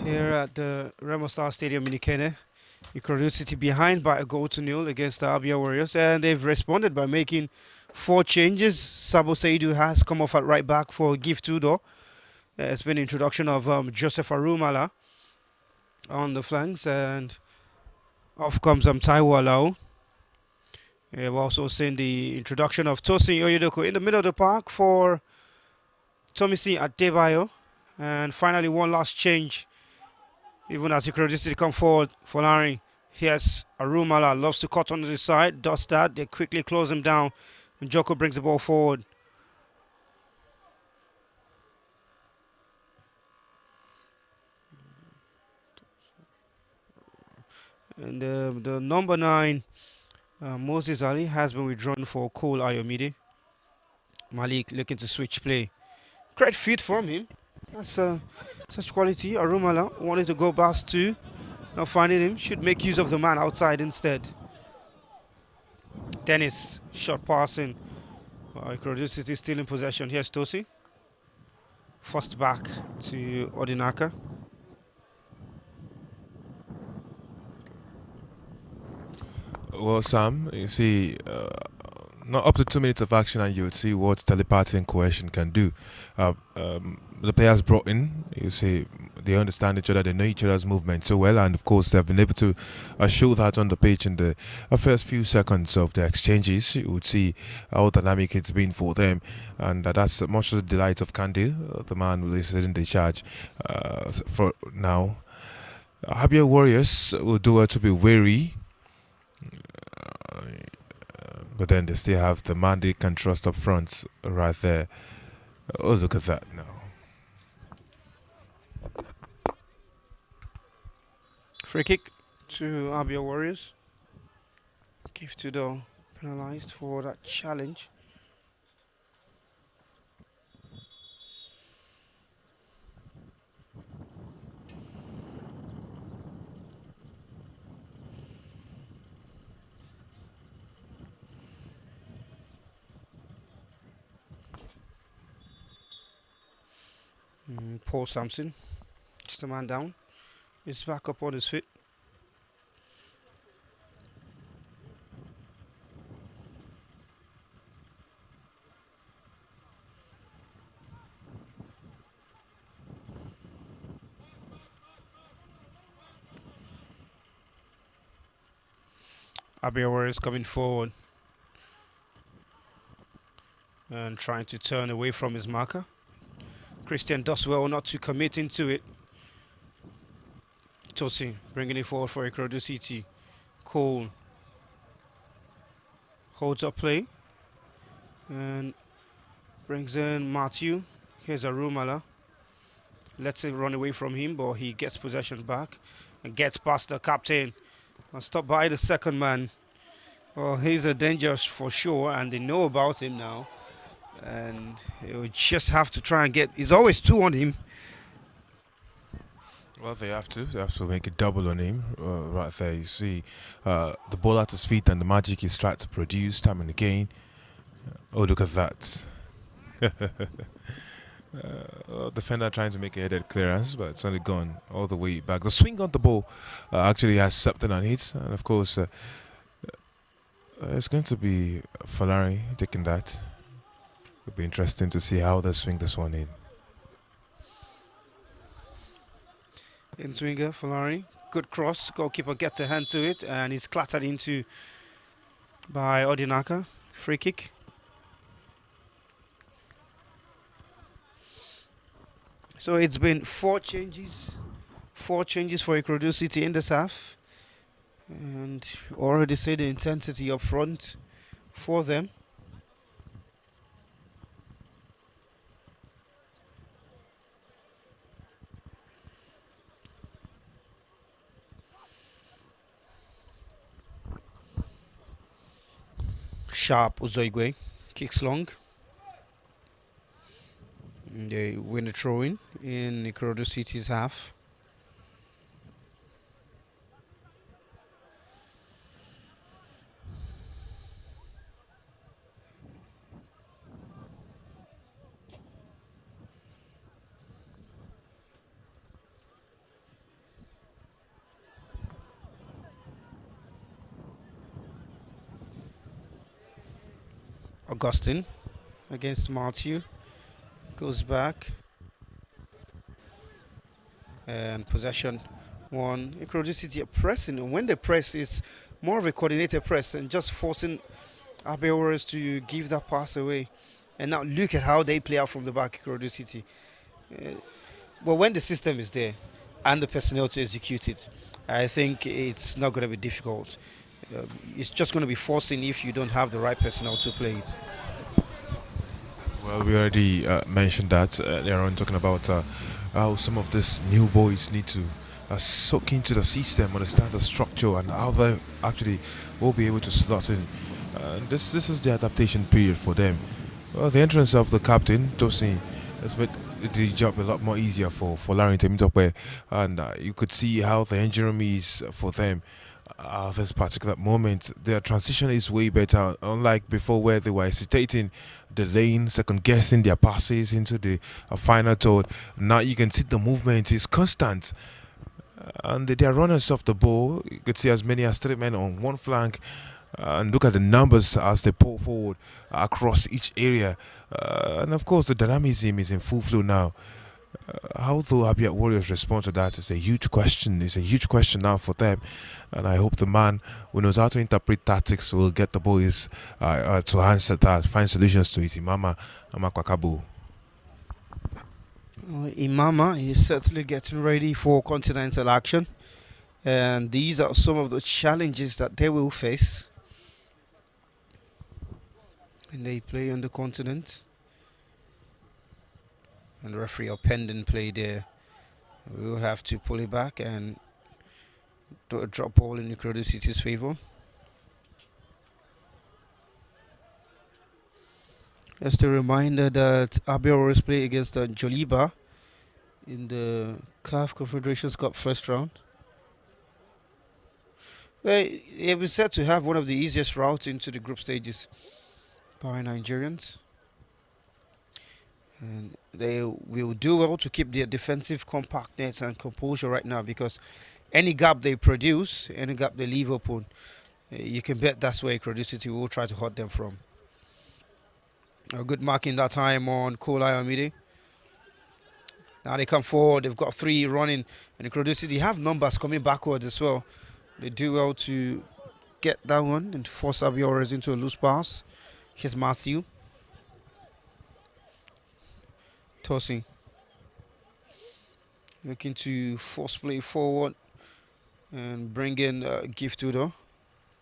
Here at the Remo Star Stadium in Ikene. Ikorodu City behind by a goal to nil against the Abia Warriors, and they've responded by making 4 changes. Sabo Saidu has come off at right back for Gift Tudor. It's been introduction of Joseph Arumala on the flanks, and off comes Taiwo Alao. We've also seen the introduction of Tosin Oyedepo in the middle of the park for Tomisi Adebayo. And finally, one last change. Even as Ikorodu City come forward for Larry. Here's Arumala, loves to cut on the side, does that. They quickly close him down. And Joko brings the ball forward. And the number 9, Moses Ali, has been withdrawn for Cole Ayomide. Malik looking to switch play. Great feat from him. That's such quality. Arumala wanted to go past 2. Not finding him. Should make use of the man outside instead. Dennis, short passing. Ikorodu City still in possession. Here's Tosi. First back to Odinaka. Well, Sam, you see, not up to 2 minutes of action, and you would see what telepathy and coercion can do. The players brought in, you see, they understand each other, they know each other's movement so well, and of course they've been able to show that on the pitch in the first few seconds of the exchanges. You would see how dynamic it's been for them, and that's much of the delight of Kandu, the man who is in the charge for now. Abia Warriors will do well to be wary, but then they still have the man they can trust up front right there. Oh, look at that now. Free kick to Abia Warriors. Give to the penalized for that challenge. Paul Sampson, just a man down. He's back up on his feet. Abia Warriors coming forward and trying to turn away from his marker. Christian does well not to commit into it. Tosin bringing it forward for Ikorodu City. Cole holds up play and brings in Matthew. Here's Arumala. Lets it run away from him, but he gets possession back and gets past the captain. And stopped by the second man. Well, he's a danger for sure, and they know about him now. And he would just have to try and get. He's always 2 on him. Well, they have to. They have to make a double on him. Right there, you see the ball at his feet and the magic he's tried to produce time and again. Oh, look at that. Defender trying to make a headed clearance, but it's only gone all the way back. The swing on the ball actually has something on it, and of course, it's going to be Falari taking that. It'll be interesting to see how they swing this one in. In swinger, Falari. Good cross. Goalkeeper gets a hand to it, and he's clattered into by Odinaka. Free kick. So it's been 4 changes. 4 changes for Ikorodu City in this half. And already say the intensity up front for them. Sharp Uzoigwe kicks long. They win the throw-in Ikorodu City's half. Augustine against Matthew. Goes back. And possession one. Ikorodu City are pressing. And when they press, it's more of a coordinated press and just forcing Abia Warriors to give that pass away. And now look at how they play out from the back, Ikorodu City. Well, when the system is there and the personnel to execute it, I think it's not going to be difficult. It's just going to be forcing if you don't have the right personnel to play it. Well, we already mentioned that earlier on, talking about how some of these new boys need to soak into the system, understand the structure, and how they actually will be able to slot in. This is the adaptation period for them. Well, the entrance of the captain, Tosin, has made the job a lot more easier for Larry Temitope, and you could see how the engine is for them. This particular moment, their transition is way better, unlike before where they were hesitating, delaying, second guessing their passes into the final third. Now you can see the movement is constant, and they are runners off the ball. You could see as many as 3 men on one flank, and look at the numbers as they pull forward across each area. And of course, the dynamism is in full flow now. How the Abia Warriors respond to that is a huge question. It's a huge question now for them, and I hope the man who knows how to interpret tactics will get the boys to answer that, find solutions to it. Imama Amakwakabu. Imama is certainly getting ready for continental action, and these are some of the challenges that they will face when they play on the continent. And the referee or pending play there. We will have to pull it back and do a drop ball in Ikorodu City's favour. Just a reminder that Abia Warriors play against Joliba in the CAF Confederations Cup first round. They have been said to have one of the easiest routes into the group stages by Nigerians. And they will do well to keep their defensive compactness and composure right now, because any gap they produce, any gap they leave open, you can bet that's where Ikorodu City will try to hurt them from. A good marking that time on Kolai Amide. Now they come forward, they've got 3 running, and Ikorodu City have numbers coming backwards as well. They do well to get that one and force Abia Warriors into a loose pass. Here's Matthew. Tossing. Looking to force play forward and bring in Gift Tudor.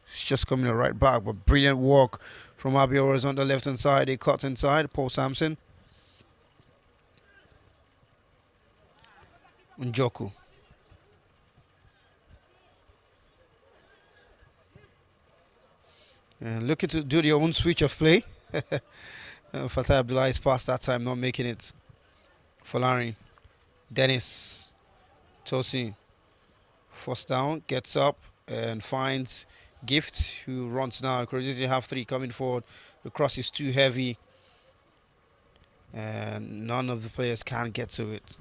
It's just coming right back, but brilliant work from Abia Warriors on the left hand side. They cut inside. Paul Sampson. Njoku. And looking to do their own switch of play. Fatah Abdullah is past that time, not making it. Folari, Dennis, Tosin, forced down, gets up and finds Gift, who runs now. Ikorodu have 3 coming forward. The cross is too heavy, and none of the players can get to it.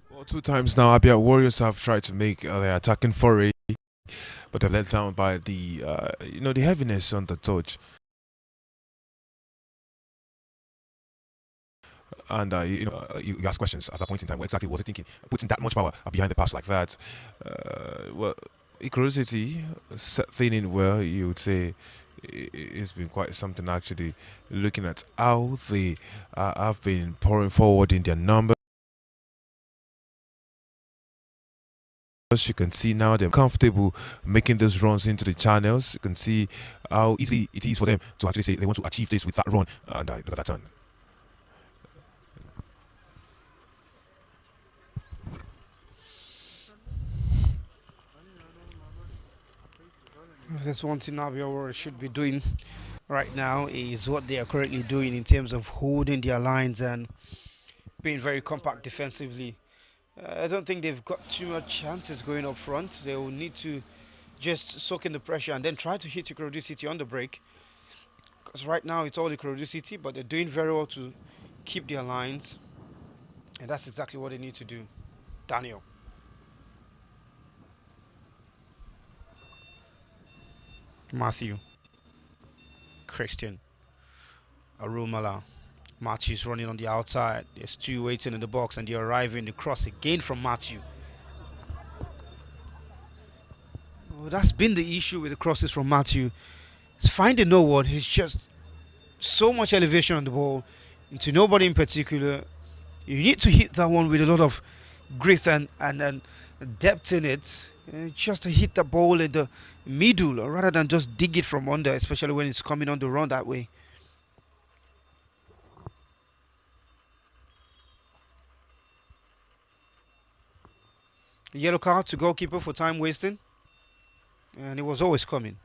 Well, 2 times now, Abia Warriors have tried to make their attacking foray, but they're let down by the the heaviness on the touch. And you ask questions at that point in time. What exactly was he thinking? Putting that much power behind the pass like that. Well, Ikorodu City set thing in well. You would say it's been quite something actually. Looking at how they have been pouring forward in their numbers. You can see now they're comfortable making those runs into the channels. You can see how easy it is for them to actually say they want to achieve this with that run. And look at that turn. If there's one thing Abia Warriors should be doing right now, is what they are currently doing in terms of holding their lines and being very compact defensively. I don't think they've got too much chances going up front. They will need to just soak in the pressure and then try to hit Ikorodu City on the break. Because right now it's all Ikorodu City, but they're doing very well to keep their lines. And that's exactly what they need to do. Daniel. Matthew. Christian. Arumala. Matthew's running on the outside. There's two waiting in the box, and they're arriving. The cross again from Matthew. Well, that's been the issue with the crosses from Matthew. He's finding no one. He's just so much elevation on the ball into nobody in particular. You need to hit that one with a lot of grit and depth in it. Just to hit the ball in the middle rather than just dig it from under, especially when it's coming on the run that way. Yellow card to goalkeeper for time wasting, and it was always coming.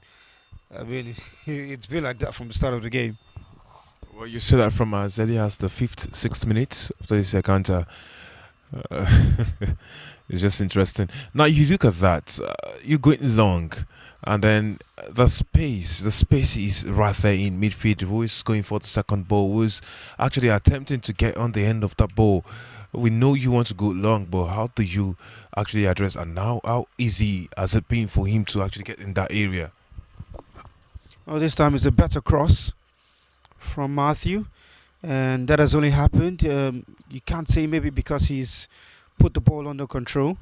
I mean, it's been like that from the start of the game. Well, you saw that from as early as the 5th, 6th minute after this encounter. It's just interesting. Now you look at that, you're going long, and then the space is right there in midfield. Who is going for the second ball? Who is actually attempting to get on the end of that ball? We know you want to go long, but how do you actually address? And now, how easy has it been for him to actually get in that area? Well, this time it's a better cross from Matthew, and that has only happened. You can't say maybe because he's put the ball under control,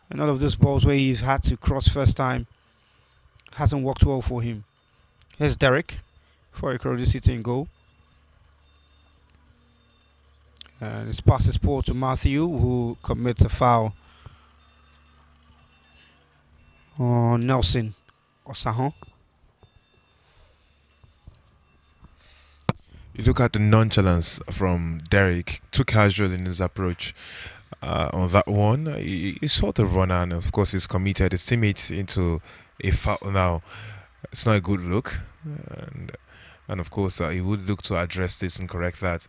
and all of those balls where he's had to cross first time hasn't worked well for him. Here's Derek for Ikorodu City in goal. And his pass is poor to Matthew, who commits a foul on Nelson Osahon. You look at the nonchalance from Derek, too casual in his approach on that one. He saw the runner, and of course he's committed his teammate into a foul now. It's not a good look, and of course he would look to address this and correct that.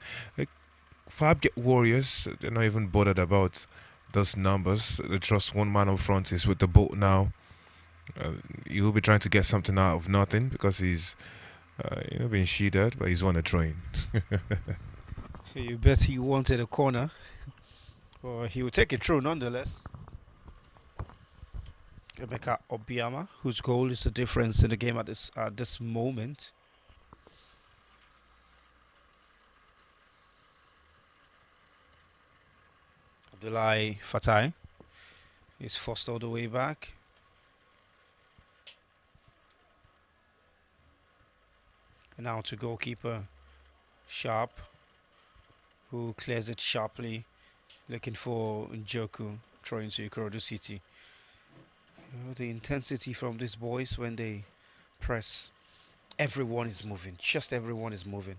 For Abia Warriors, they're not even bothered about those numbers. They trust one man up front is with the ball now. He will be trying to get something out of nothing because he's being shielded, but he's won a throwing. You bet he wanted a corner. Well, he will take it through nonetheless. Emeka Obiama, whose goal is the difference in the game at this moment. Abdullahi Fatai is forced all the way back. And now to goalkeeper Sharp, who clears it sharply, looking for Njoku, throwing to Ikorodu City. The intensity from these boys when they press, everyone is moving, just everyone is moving.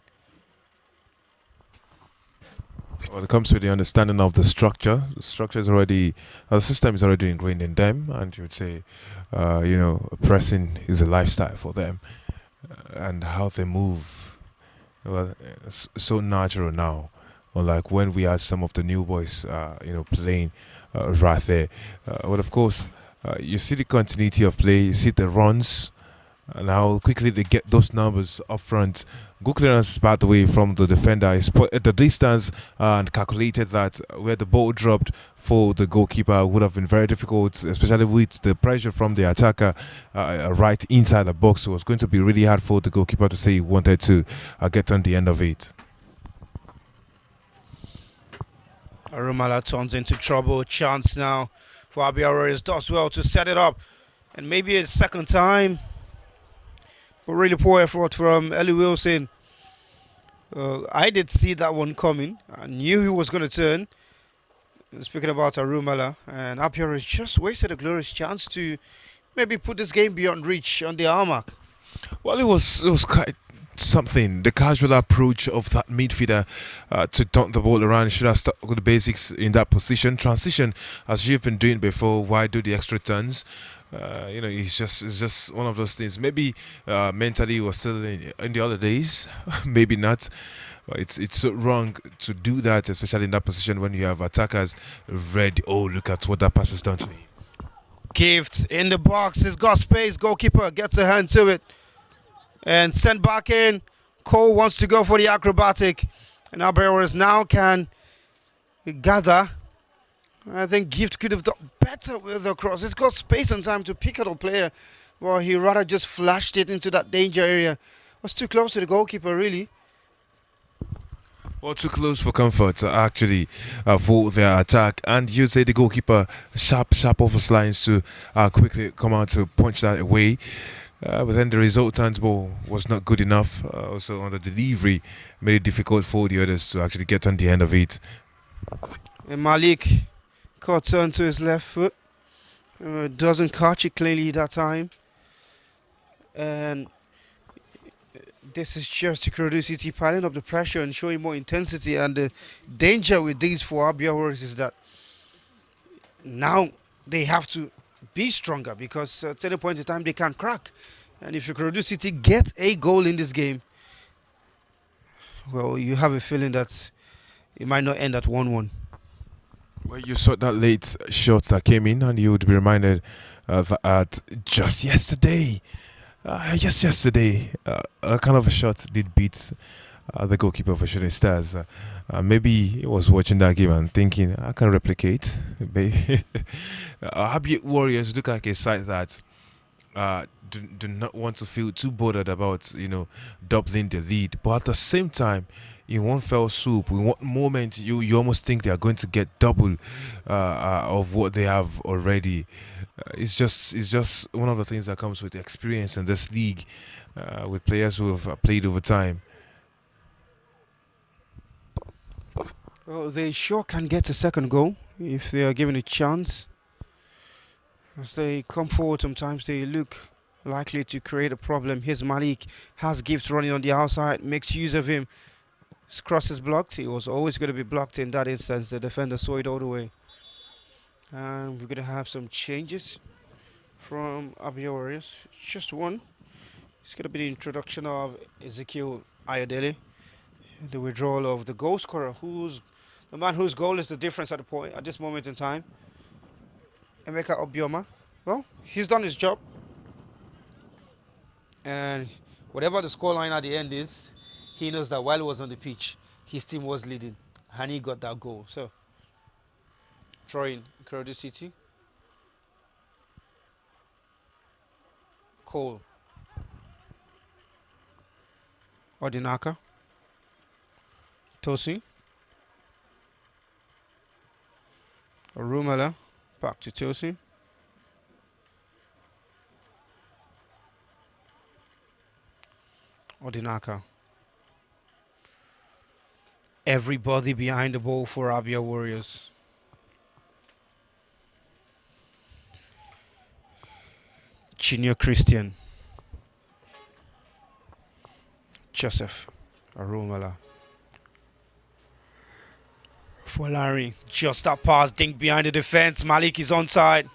Well, it comes with the understanding of the structure. The structure is already, the system is already ingrained in them, and you would say, pressing is a lifestyle for them, and how they move. Well, it's so natural now. Unlike when we had some of the new boys, playing right there. Well, of course, you see the continuity of play. You see the runs, and how quickly they get those numbers up front. Good clearance, by the way, from the defender. He spotted the distance and calculated that where the ball dropped for the goalkeeper would have been very difficult, especially with the pressure from the attacker right inside the box. So it was going to be really hard for the goalkeeper to say he wanted to get on the end of it. Arumala turns into trouble. Chance now for Abia Warriors. Does well to set it up. And maybe a second time. But really poor effort from Ellie Wilson. I did see that one coming. I knew he was going to turn. Speaking about Arumala. And Abia Warriors just wasted a glorious chance to maybe put this game beyond reach on the hour mark. Well, it was quite something. The casual approach of that midfielder to dump the ball around. Should have stuck with the basics in that position. Transition, as you've been doing before. Why do the extra turns? It's just one of those things. Maybe mentally he was still in the other days. Maybe not. But it's so wrong to do that, especially in that position when you have attackers ready. Oh, look at what that pass has done to me. Gift in the box. He's got space. Goalkeeper gets a hand to it. And sent back in. Cole wants to go for the acrobatic. And Abia Warriors now can gather. I think Gift could have done better with the cross. He's got space and time to pick out a player. Well, he rather just flashed it into that danger area. Was too close to the goalkeeper, really. Well, too close for comfort, actually, for their attack. And you'd say the goalkeeper sharp off his lines to quickly come out to punch that away. But then the resultant ball was not good enough. Also, on the delivery, made it difficult for the others to actually get on the end of it. And Malik caught on to his left foot. Doesn't catch it cleanly that time. And this is just Ikorodu City piling up the pressure and showing more intensity. And the danger with these four Abia Warriors is that now they have to be stronger, because at any point in time they can crack. And if Ikorodu City get a goal in this game, well, you have a feeling that it might not end at 1-1. Well, you saw that late shot that came in, and you would be reminded that just yesterday, a kind of a shot did beat the goalkeeper for Shooting Stars. Maybe he was watching that game and thinking, I can replicate. Abia Warriors look like a side that do not want to feel too bothered about, doubling the lead. But at the same time, in one fell swoop, in one moment, you almost think they are going to get double of what they have already. It's just one of the things that comes with experience in this league, with players who have played over time. Well, they sure can get a second goal if they are given a chance. As they come forward, sometimes they look likely to create a problem. Here's Malik, has Gift running on the outside, makes use of him. His cross is blocked. He was always going to be blocked in that instance. The defender saw it all the way. And we're going to have some changes from Abia Warriors. Just one. It's going to be the introduction of Ezekiel Ayodele, the withdrawal of the goal scorer, the man whose goal is the difference at this moment in time. Emeka Obioma. Well, he's done his job. And whatever the scoreline at the end is, he knows that while he was on the pitch, his team was leading, and he got that goal. So, throwing Ikorodu City. Cole. Odinaka. Tosi. Rumala. Back to Tosi. Odinaka. Everybody behind the ball for Abia Warriors. Junior Christian. Joseph Arumala. For Larry. Just that pass, dink behind the defense. Malik is onside.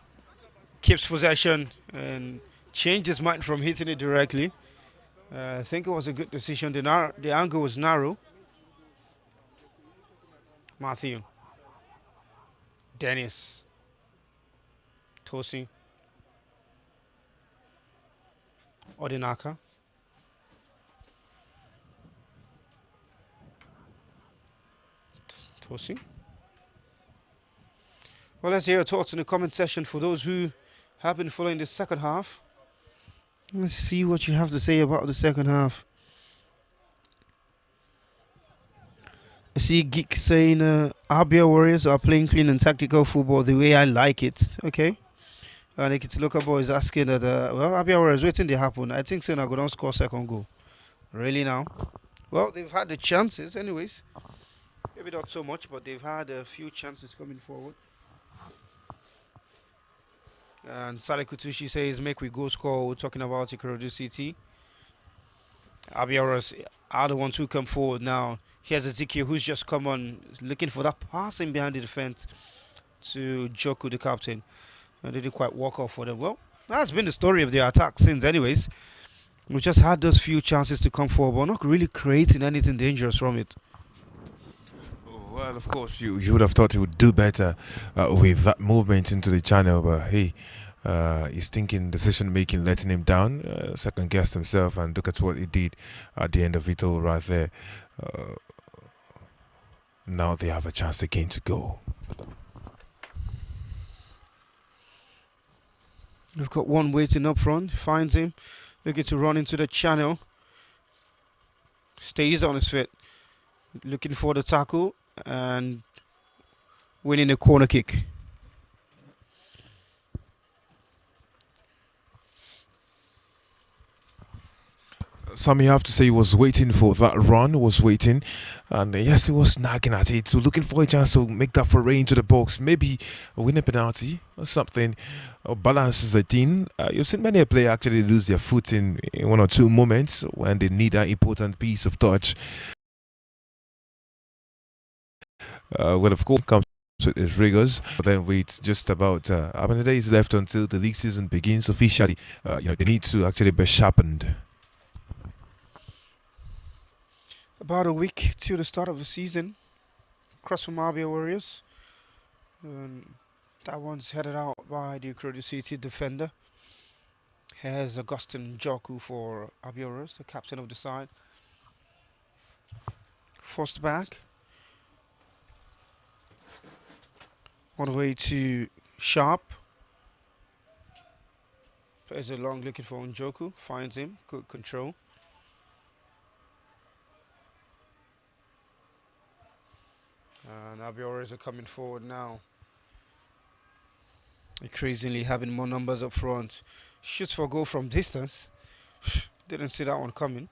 Keeps possession and changed his mind from hitting it directly. I think it was a good decision. The angle was narrow. Matthew. Dennis. Tosi. Odinaka. Tosi. Well, let's hear your thoughts in the comment section for those who have been following the second half. Let's see what you have to say about the second half. I see Geek saying Abia Warriors are playing clean and tactical football the way I like it. Okay. And Ekiti Local Boy is asking that, well, Abia Warriors, waiting to happen. I think so now, going to score second goal. Really now? Well, they've had the chances anyways. Maybe not so much, but they've had a few chances coming forward. And Saleh Kutushi says, make we go score. We're talking about Ikorodu City. Abia Warriors are the ones who come forward now. Here's Ezekiel, who's just come on, looking for that passing behind the defense to Joku, the captain. And they didn't quite walk off for them. Well, that's been the story of their attack since anyways. We just had those few chances to come forward, but not really creating anything dangerous from it. Well, of course, you would have thought he would do better with that movement into the channel, but hey, he's thinking decision-making letting him down, second-guessed himself, and look at what he did at the end of it all right there. Now they have a chance again to go. We've got one waiting up front, finds him, looking to run into the channel. Stays on his feet. looking for the tackle and winning a corner kick. Some you have to say he was waiting for that run, was waiting, and yes, he was nagging at it, so looking for a chance to make that foray into the box, maybe win a penalty or something, or balances the team. You've seen many a player actually lose their footing in one or two moments when they need an important piece of touch. Well, of course, comes with its rigors, but then with just about how many days left until the league season begins officially, they need to actually be sharpened. About a week to the start of the season. Cross from Abia Warriors. That one's headed out by the Ikorodu City defender. Here's Augustin Joku for Abia Warriors, the captain of the side. Forced back. On the way to Sharp. Plays a long looking for Njoku. Finds him. Good control. And Abia Warriors are coming forward now. Increasingly having more numbers up front. Shoots for goal from distance. Didn't see that one coming.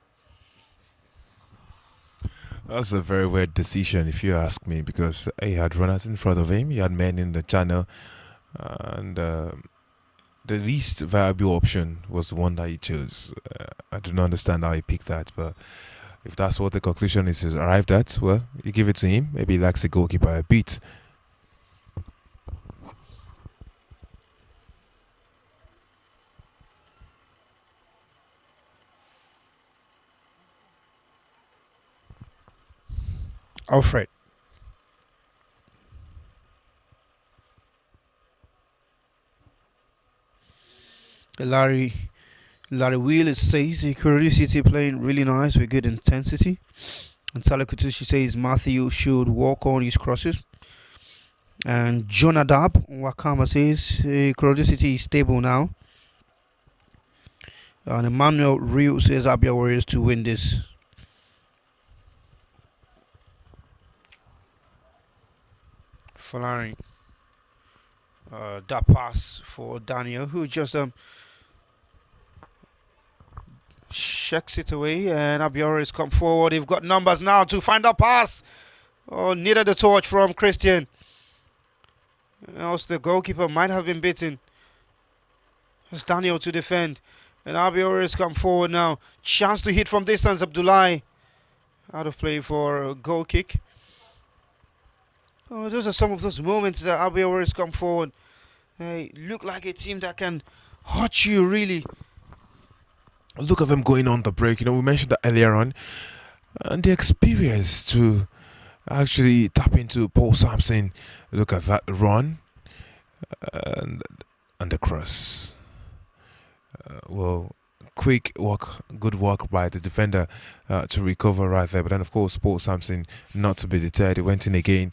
That's a very weird decision, if you ask me, because he had runners in front of him, he had men in the channel, and the least viable option was the one that he chose. I do not understand how he picked that, but if that's what the conclusion is arrived at, well, you give it to him. Maybe he likes the goalkeeper a bit. Alfred. Larry Wheeler says Ikorodu City playing really nice with good intensity. And Talakutushi says Matthew should walk on his crosses. And Jonadab Wakama says Ikorodu City is stable now. And Emmanuel Rio says Abia Warriors to win this. Falari. That pass for Daniel, who just checks it away, and Abia Warriors come forward. They've got numbers now to find a pass. Oh, needed the torch from Christian. Else the goalkeeper might have been beaten. It's Daniel to defend, and Abia Warriors come forward now. Chance to hit from distance. Abdullahi out of play for a goal kick. Oh, those are some of those moments that Abia Warriors come forward. They look like a team that can hurt you, really. Look at them going on the break. We mentioned that earlier on. And the experience to actually tap into Paul Sampson. Look at that run. And the cross. Well, quick work, good work by the defender to recover right there. But then, of course, Paul Sampson, not to be deterred, he went in again.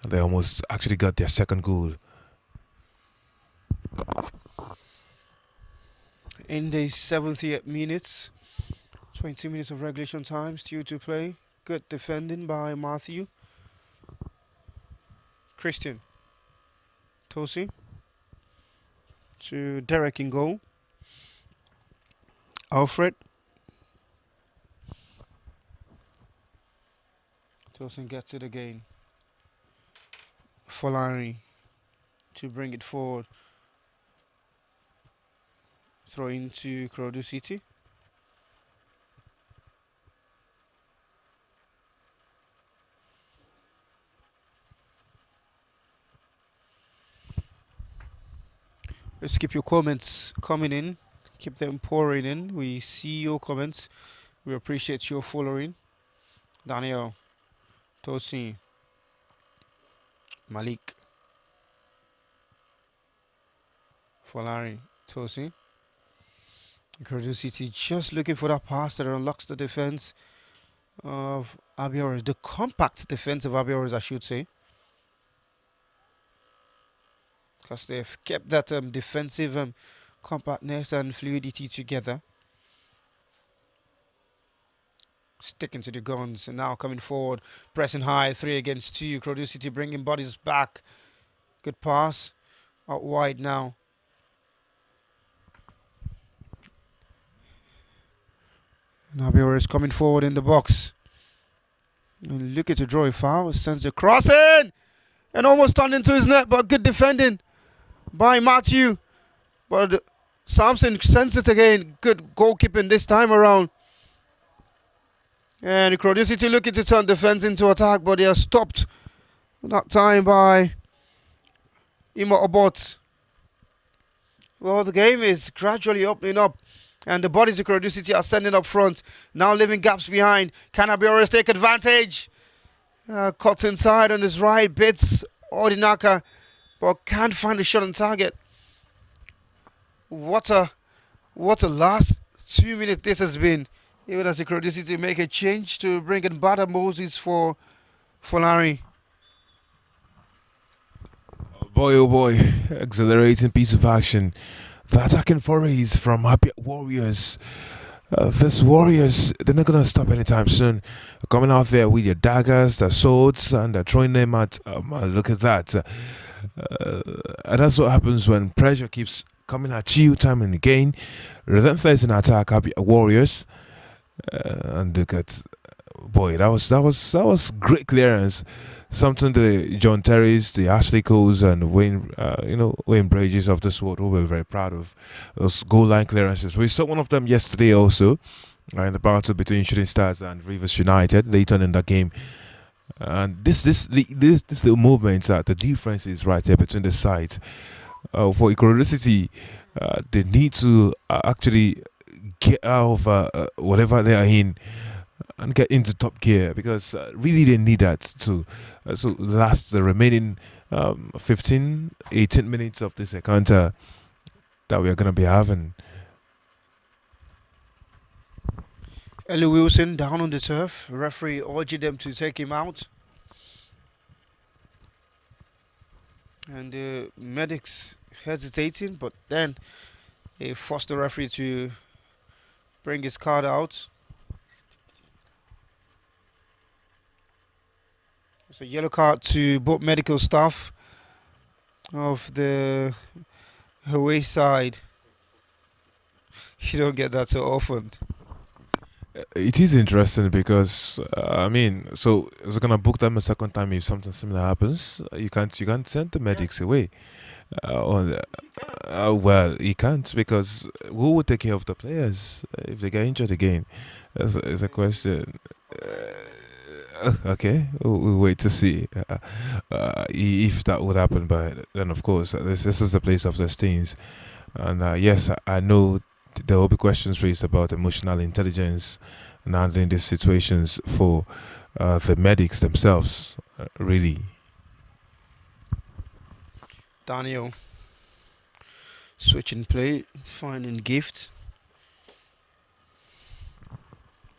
They almost actually got their second goal. In the 70th minute, 20 minutes of regulation time still to play. Good defending by Matthew. Christian. Tosi. To Derek in goal. Alfred. Tosin gets it again. Folari to bring it forward. Throw into Ikorodu City. Let's keep your comments coming in. Keep them pouring in. We see your comments. We appreciate your following. Daniel. Tosin. Malik. Folari. Tosin. Ikorodu City just looking for that pass that unlocks the defense of Abia Warriors. The compact defense of Abia Warriors, I should say. Because they've kept that defensive compactness and fluidity together. sticking to the guns and now coming forward, pressing high, 3 against 2. Ikorodu City bringing bodies back. Good pass, out wide now. And Abia Warriors coming forward in the box. And looking to draw a foul, sends the cross in! And almost turned into his net, but good defending by Matthew. But Samson sends it again. Good goalkeeping this time around. And Ikorodu City looking to turn defense into attack, but they are stopped that time by Imo Obot. Well, the game is gradually opening up, and the bodies of Ikorodu City are sending up front, now leaving gaps behind. Can Abia Warriors take advantage? Cuts inside on his right, bits Odinaka, but can't find a shot on target. What a last 2 minutes this has been. Even as Ikorodu City make a change to bring in Bada Moses for Larry. Boy, oh boy, exhilarating piece of action. The attacking forays from Abia Warriors. These Warriors, they're not going to stop anytime soon. Coming out there with your daggers, their swords, and they're throwing them at, look at that. And that's what happens when pressure keeps coming at you time and again. Relentless in attack, Abia Warriors. And look at, boy, that was great clearance. Something the John Terrys, the Ashley Coles, and Wayne Bridges of this world who were very proud of those goal line clearances. We saw one of them yesterday also in the battle between Shooting Stars and Rivers United later on in the game. And this little movements, the difference is right there between the sides. For Ikorodu City, they need to actually get out of whatever they are in and get into top gear, because really they need that to last the remaining 15-18 minutes of this encounter that we are going to be having. Ellie Wilson down on the turf. Referee urging them to take him out. And the medics hesitating, but then they forced the referee to bring his card out. It's a yellow card to both medical staff of the away side. You don't get that so often. It is interesting because so it's gonna book them a second time if something similar happens. You can't send the medics away. Well, you can't, because who will take care of the players if they get injured again? It's a question. Okay, we'll wait to see if that would happen. But then, of course, this is the place of these things. And yes, I know there will be questions raised about emotional intelligence and handling these situations for the medics themselves, really. Daniel switching play, finding Gift.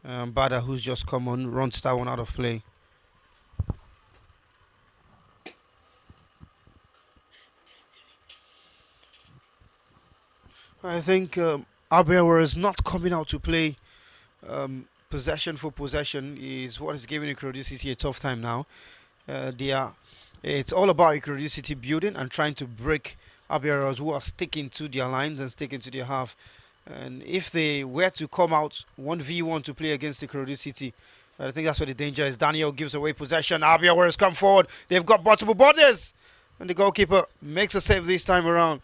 Bada, who's just come on, runs that one out of play. I think Abia Warriors not coming out to play possession for possession is what is giving Ikorodu City a tough time now. It's all about Ikorodu City building and trying to break Abia Warriors, who are sticking to their lines and sticking to their half. And if they were to come out 1v1 to play against Ikorodu City, I think that's where the danger is. Daniel gives away possession. Abia Warriors come forward. They've got multiple bodies. And the goalkeeper makes a save this time around.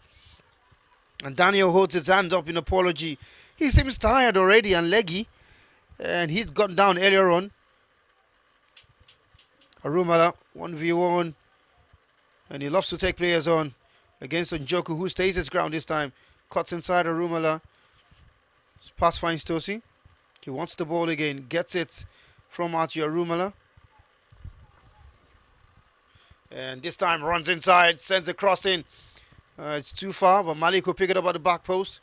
And Daniel holds his hand up in apology. He seems tired already and leggy. And he's gotten down earlier on. Arumala, 1v1. And he loves to take players on against Njoku, who stays his ground this time. Cuts inside Arumala. Pass finds Tosi. He wants the ball again. Gets it from Archie Arumala. And this time runs inside. Sends a cross in. It's too far, but Malik will pick it up at the back post.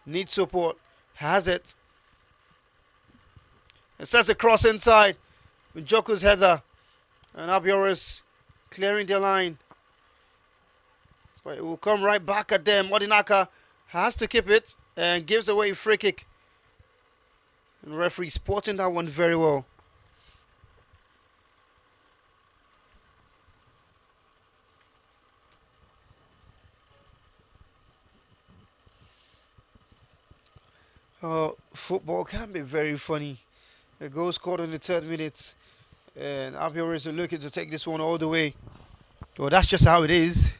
Needs support. Has it. And sends a cross inside. Njoku's header. And Abia Warriors clearing their line. But it will come right back at them. Odinaka has to keep it and gives away a free kick. And referee spotting that one very well. Football can be very funny. A goal scored in the 3rd minute, and Abia Warriors are looking to take this one all the way. Well, that's just how it is.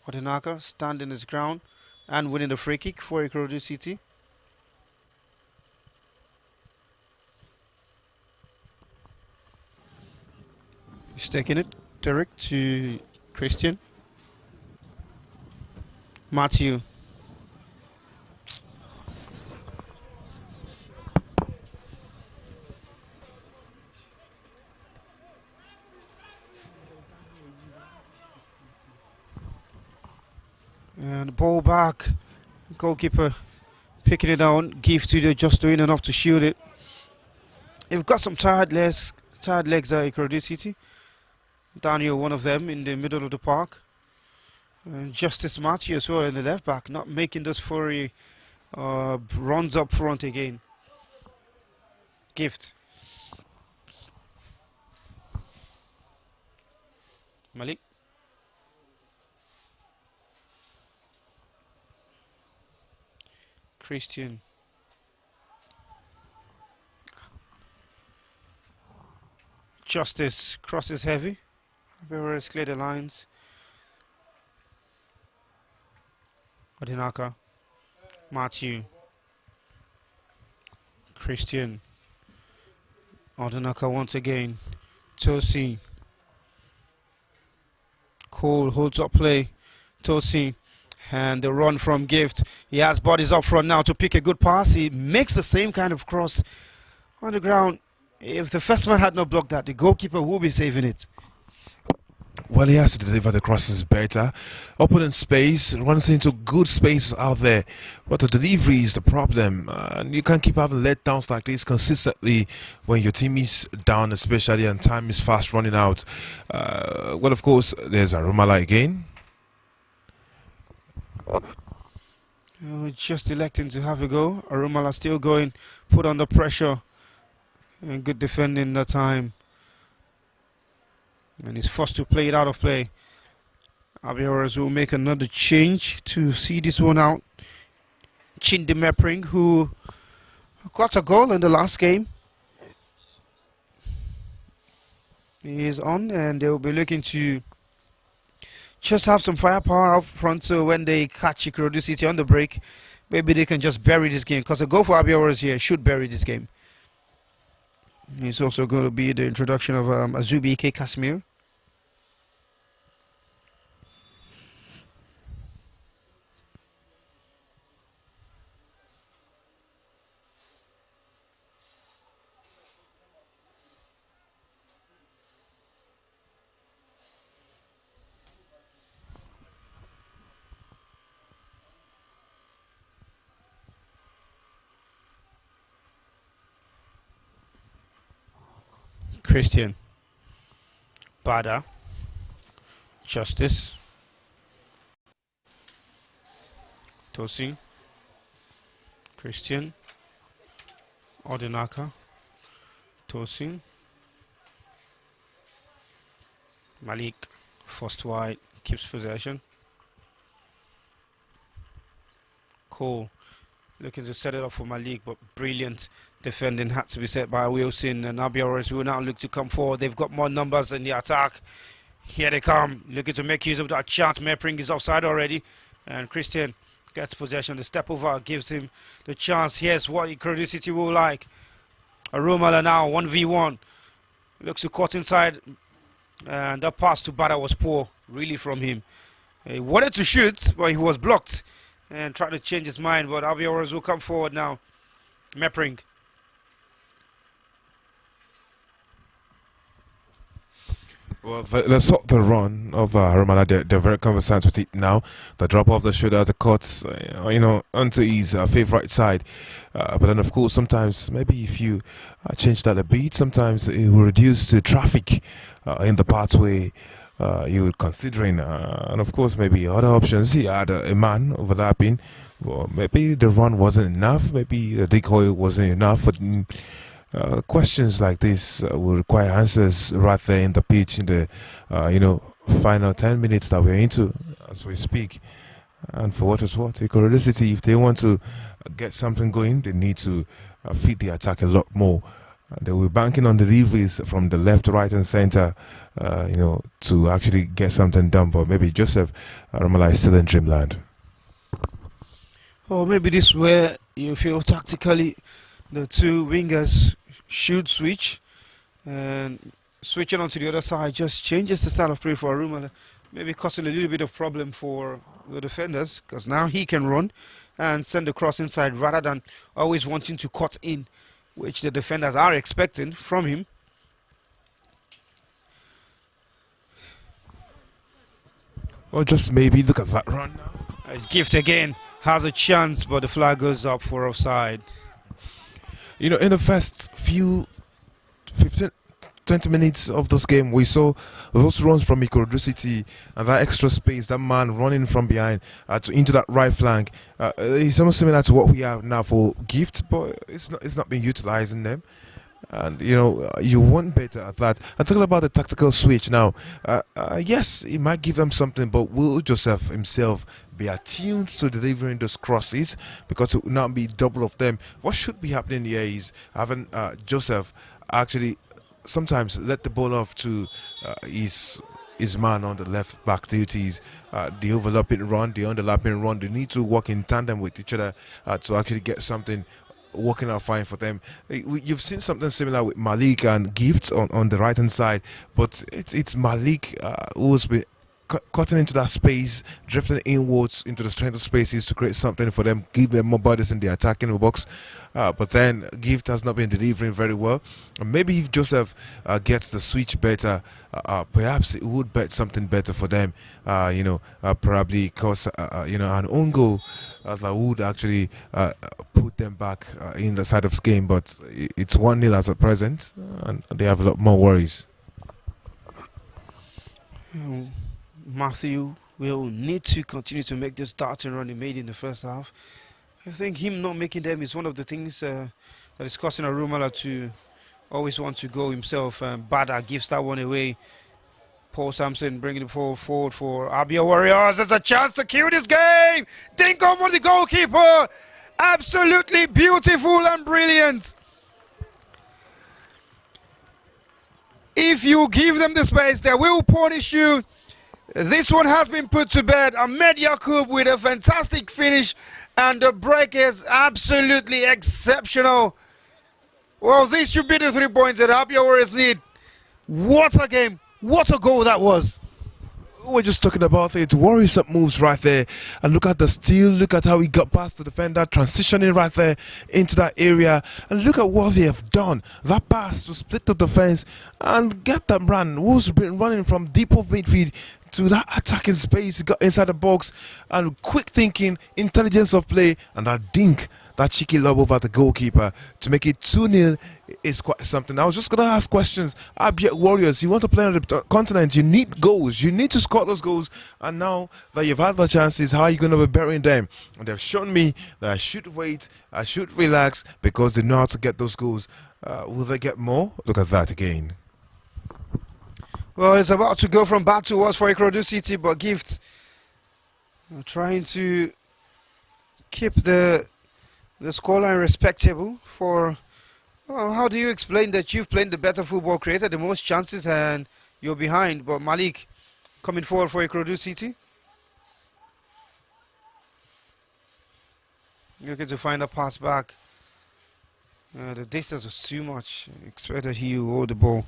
Odinaka standing his ground and winning the free kick for Ikorodu City. He's taking it, Derek, to Christian. Matthew. And the ball back. Goalkeeper picking it down. Give to the just doing enough to shield it. They've got some tired legs at Ikorodu City. Daniel, one of them, in the middle of the park. Justice Matthew as well in the left back, not making those furry runs up front again. Gift. Malik. Christian. Justice crosses heavy. Warriors clear the lines. Odinaka. Matthew. Christian. Odinaka once again. Tosi. Cole holds up play. Tosi. And the run from Gift. He has bodies up front now to pick a good pass. He makes the same kind of cross on the ground. If the first man had not blocked that, the goalkeeper will be saving it. Well, he has to deliver the crosses better. Opening space, runs into good space out there. But the delivery is the problem. And you can't keep having letdowns like this consistently when your team is down, especially, and time is fast running out. Well, of course, there's Arumala again. Just electing to have a go. Arumala still going, put under pressure. And good defending that time. And he's forced to play it out of play. Abia Warriors will make another change to see this one out. Chinde Mepring, who got a goal in the last game. He is on, and they will be looking to just have some firepower up front, so when they catch Ikorodu City on the break, maybe they can just bury this game. Because a goal for Abia Warriors here should bury this game. It's also going to be the introduction of Azubi Ike Casimir. Christian. Bada. Justice. Tosi. Christian. Odinaka. Tosi. Malik. First wide. Keeps possession. Cole. Looking to set it up for Malik, but brilliant defending had to be set by Wilson. And Abia Warriors will now look to come forward. They've got more numbers in the attack. Here they come, looking to make use of that chance. Mepring is offside already, and Christian gets possession. The step over gives him the chance. Here's what Ikorodu City will like. Arumala now 1v1. Looks to cut inside, and that pass to Bada was poor, really, from him. He wanted to shoot, but he was blocked and tried to change his mind. But Abia Warriors will come forward now. Mepring. Well, let's sort the run of Romana. They're very conversant with it now. The drop off the shoulder, the cuts, onto his favorite side. But then, of course, sometimes maybe if you change that a bit, sometimes it will reduce the traffic in the pathway you were considering, and of course maybe other options. He had a man overlapping, well, maybe the run wasn't enough, maybe the decoy wasn't enough. But questions like this will require answers right there in the pitch, in the final 10 minutes that we're into as we speak. And for what it's worth, Ikorodu City, if they want to get something going, they need to feed the attack a lot more. They will be banking on deliveries from the left, right, and center, to actually get something done. But maybe Joseph Ramallah is still in dreamland. Or maybe this is where you feel tactically the two wingers should switch, and switching onto the other side just changes the style of play for Arumala, maybe causing a little bit of problem for the defenders, because now he can run and send the cross inside rather than always wanting to cut in, which the defenders are expecting from him. Or just maybe look at that run now. His Gift again has a chance, but the flag goes up for offside. In the first few 20 minutes of this game, we saw those runs from Ikorodu City and that extra space, that man running from behind into that right flank. It's almost similar to what we have now for Gift, but it's not been utilizing them. And you want better at that. I'm talking about the tactical switch now. Yes, it might give them something, but will Joseph himself be attuned to delivering those crosses, because it will not be double of them? What should be happening here is having Joseph actually sometimes let the ball off to his man on the left back duties. The overlapping run, the underlapping run, they need to work in tandem with each other to actually get something working out fine for them. You've seen something similar with Malik and Gift on the right hand side, but it's Malik who's been cutting into that space, drifting inwards into the strength of spaces to create something for them, give them more bodies in the attacking box. But then Gift has not been delivering very well. And maybe if Joseph gets the switch better, perhaps it would bet something better for them. Probably cause an own goal that would actually put them back in the side of the game. But it's 1-0 as at present, and they have a lot more worries. Matthew will need to continue to make this darting run he made in the first half. I think him not making them is one of the things that is causing Arumala to always want to go himself. Bada gives that one away. Paul Sampson bringing it forward for Abia Warriors. There's a chance to kill this game. Think over the goalkeeper. Absolutely beautiful and brilliant. If you give them the space, they will punish you. This one has been put to bed. Ahmed Yakub with a fantastic finish, and the break is absolutely exceptional. Well, this should be the 3 points that Abia Warriors need. What a game. What a goal that was. We're just talking about it. Warriors up moves right there, and look at the steal. Look at how he got past the defender, transitioning right there into that area, and look at what they have done. That pass to split the defense and get that man who's been running from deep of midfield to that attacking space. He got inside the box, and quick thinking, intelligence of play, and that dink, that cheeky lob over the goalkeeper to make it 2-0 is quite something. I was just going to ask questions. Abia Warriors, you want to play on the continent, you need goals, you need to score those goals, and now that you've had the chances, how are you going to be burying them? And they've shown me that I should wait, I should relax, because they know how to get those goals. Will they get more? Look at that again. Well, it's about to go from bad to worse for Ikorodu City, but Gift trying to keep the scoreline respectable for... Well, how do you explain that you've played the better football, created the most chances, and you're behind? But Malik coming forward for Ikorodu City. Looking to find a pass back. The distance was too much. Expected he would hold the ball.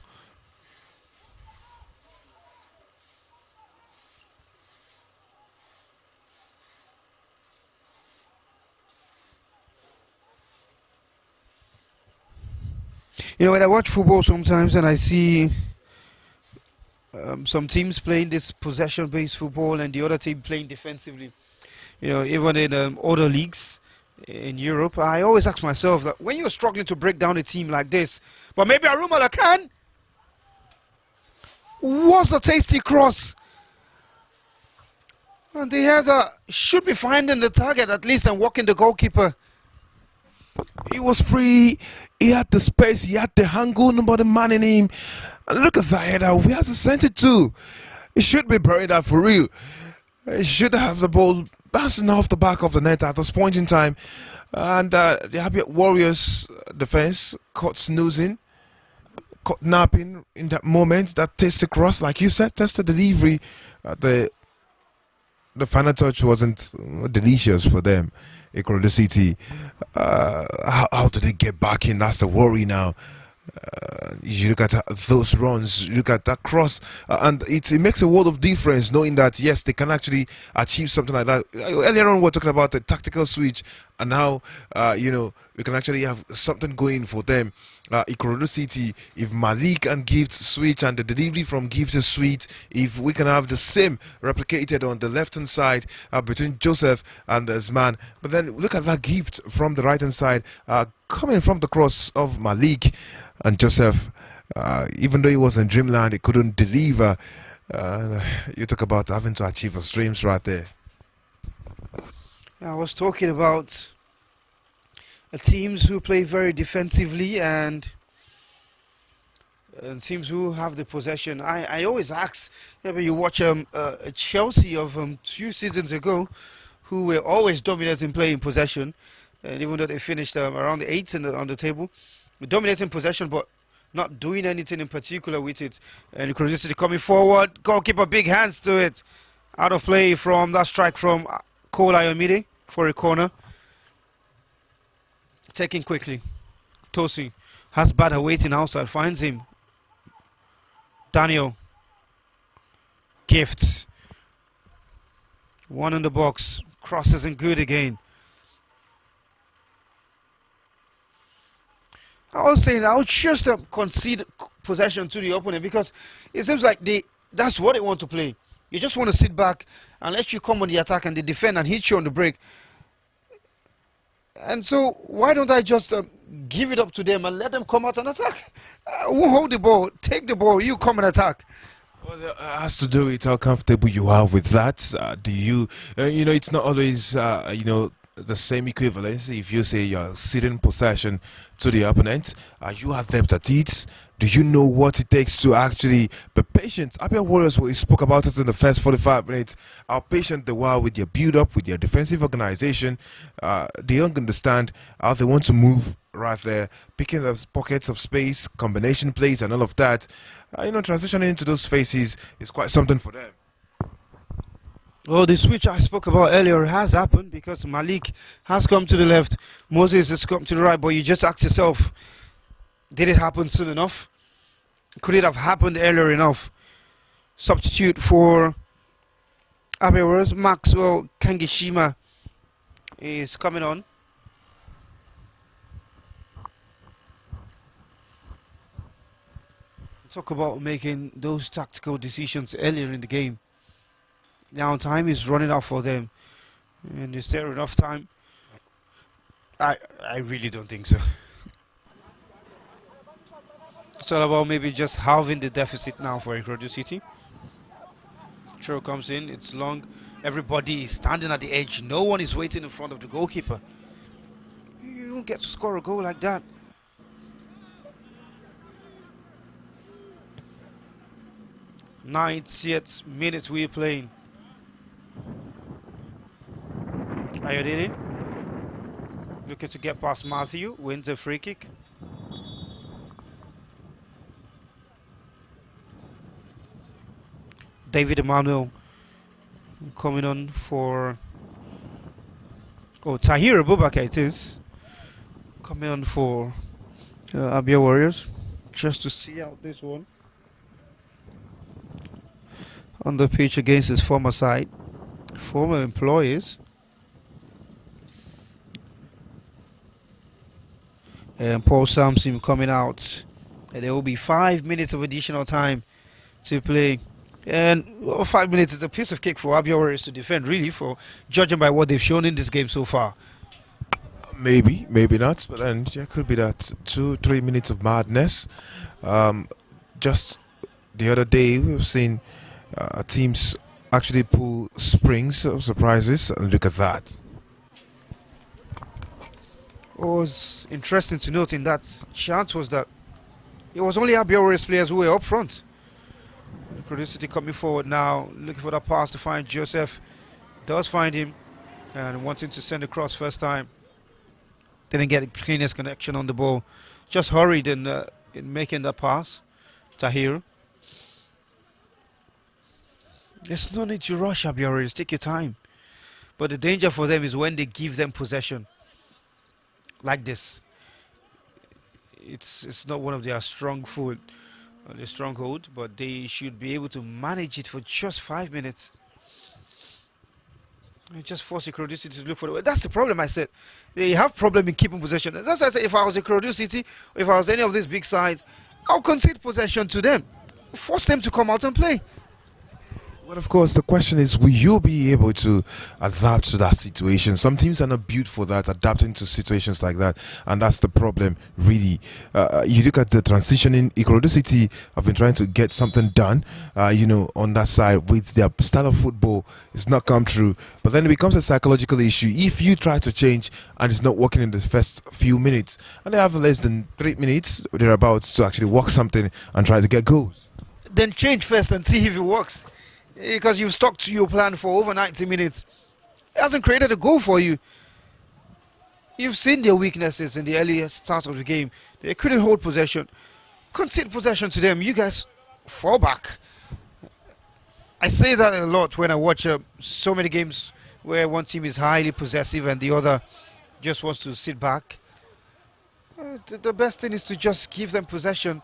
When I watch football sometimes and I see some teams playing this possession-based football and the other team playing defensively, even in other leagues in Europe, I always ask myself that when you're struggling to break down a team like this, but maybe Arumala can, Was a tasty cross. And the header should be finding the target at least and walking the goalkeeper. He was free. He had the space. He had the angle. Nobody manning him. And look at that header. Where has he sent it to? He should be buried that for real. He should have the ball bouncing off the back of the net at this point in time. And the Abia Warriors defense caught snoozing, caught napping in that moment. That tasty cross, like you said, tested delivery. The final touch wasn't delicious for them. Ikorodu City, how do they get back in? That's the worry now. You look at those runs, you look at that cross, and it makes a world of difference knowing that yes, they can actually achieve something like that. Earlier on we were talking about the tactical switch, and now we can actually have something going for them. Ikorodu City, if Malik and Gift switch and the delivery from Gift to Sweet, if we can have the same replicated on the left hand side between Joseph and his man, but then look at that Gift from the right hand side coming from the cross of Malik and Joseph. Even though he was in dreamland, he couldn't deliver. You talk about having to achieve extremes right there. I was talking about teams who play very defensively and teams who have the possession. I always ask, but you watch Chelsea of 2 seasons ago, who were always dominating playing possession, and even though they finished around the 8th on the table, dominating possession, but not doing anything in particular with it. And Ikorodu City coming forward, goalkeeper big hands to it, out of play from that strike from Cole Ayomide for a corner. Taking quickly. Tosi has Bada waiting outside, finds him. Daniel. Gifts. One in the box. Cross isn't good again. I was saying I would just concede possession to the opponent because it seems like that's what they want to play. You just want to sit back and let you come on the attack and they defend and hit you on the break. And so why don't I just give it up to them and let them come out and attack? We'll hold the ball, take the ball, you come and attack. Well, it has to do with how comfortable you are with that. Do you, it's not always, the same equivalence. If you say you're sitting possession to the opponent, are you adept at it? Do you know what it takes to actually be patient? Abia Warriors, we spoke about it in the first 45 minutes. How patient they were with their build-up, with their defensive organization. They don't understand how they want to move right there, picking the pockets of space, combination plays, and all of that. Transitioning into those phases is quite something for them. Well, the switch I spoke about earlier has happened because Malik has come to the left, Moses has come to the right, but you just ask yourself, did it happen soon enough? Could it have happened earlier enough? Substitute for Abia Warriors, Maxwell Kangishima is coming on. Talk about making those tactical decisions earlier in the game. Now time is running out for them. And is there enough time? I really don't think so. It's all about maybe just halving the deficit now for Ikorodu City. Throw comes in, it's long. Everybody is standing at the edge. No one is waiting in front of the goalkeeper. You don't get to score a goal like that. Ninth minutes we're playing. Ayodele looking to get past Matthew, wins a free kick. David Emmanuel coming on for Tahir Abubakar it is coming on for Abia Warriors, just to see out this one on the pitch against his former side, former employees. And Paul Samson coming out, and there will be 5 minutes of additional time to play. And 5 minutes is a piece of cake for Abia Warriors to defend, really, for judging by what they've shown in this game so far. Maybe, maybe not, but then there could be that 2-3 minutes of madness. Just the other day we've seen teams actually pull springs of surprises, and look at that. What was interesting to note in that chance was that it was only Abia Warriors players who were up front. Ikorodu City coming forward now, looking for that pass to find Joseph. Does find him, and wanting to send across first time. Didn't get the cleanest connection on the ball. Just hurried in making that pass. Tahir. There's no need to rush, Abia Warriors. Take your time. But the danger for them is when they give them possession like this. It's not one of their stronghold, but they should be able to manage it for just 5 minutes. And just force Ikorodu City to look for the way. That's the problem. I said they have problem in keeping possession. That's why I said if I was Ikorodu City, or if I was any of these big sides, I'll concede possession to them, force them to come out and play. Well, of course, the question is, will you be able to adapt to that situation? Some teams are not built for that, adapting to situations like that, and that's the problem, really. You look at the transitioning. Ikorodu City have been trying to get something done, on that side with their style of football. It's not come true, but then it becomes a psychological issue. If you try to change and it's not working in the first few minutes, and they have less than 3 minutes, they're about to actually work something and try to get goals. Then change first and see if it works. Because you've stuck to your plan for over 90 minutes. It hasn't created a goal for you. You've seen their weaknesses in the earlier start of the game. They couldn't hold possession. Concede possession to them. You guys fall back. I say that a lot when I watch so many games where one team is highly possessive and the other just wants to sit back. The best thing is to just give them possession.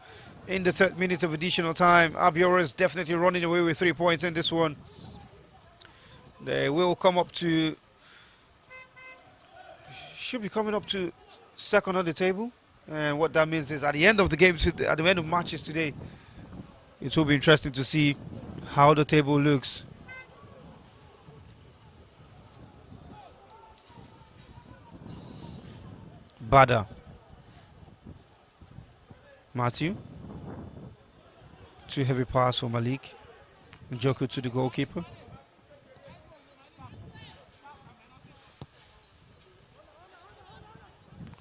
In the 3rd minute of additional time, Abia Warriors definitely running away with 3 points in this one. They will come up to, should be coming up to second on the table. And what that means is at the end of the game, at the end of matches today, it will be interesting to see how the table looks. Bada. Matthew. Too heavy pass for Malik. Njoku to the goalkeeper.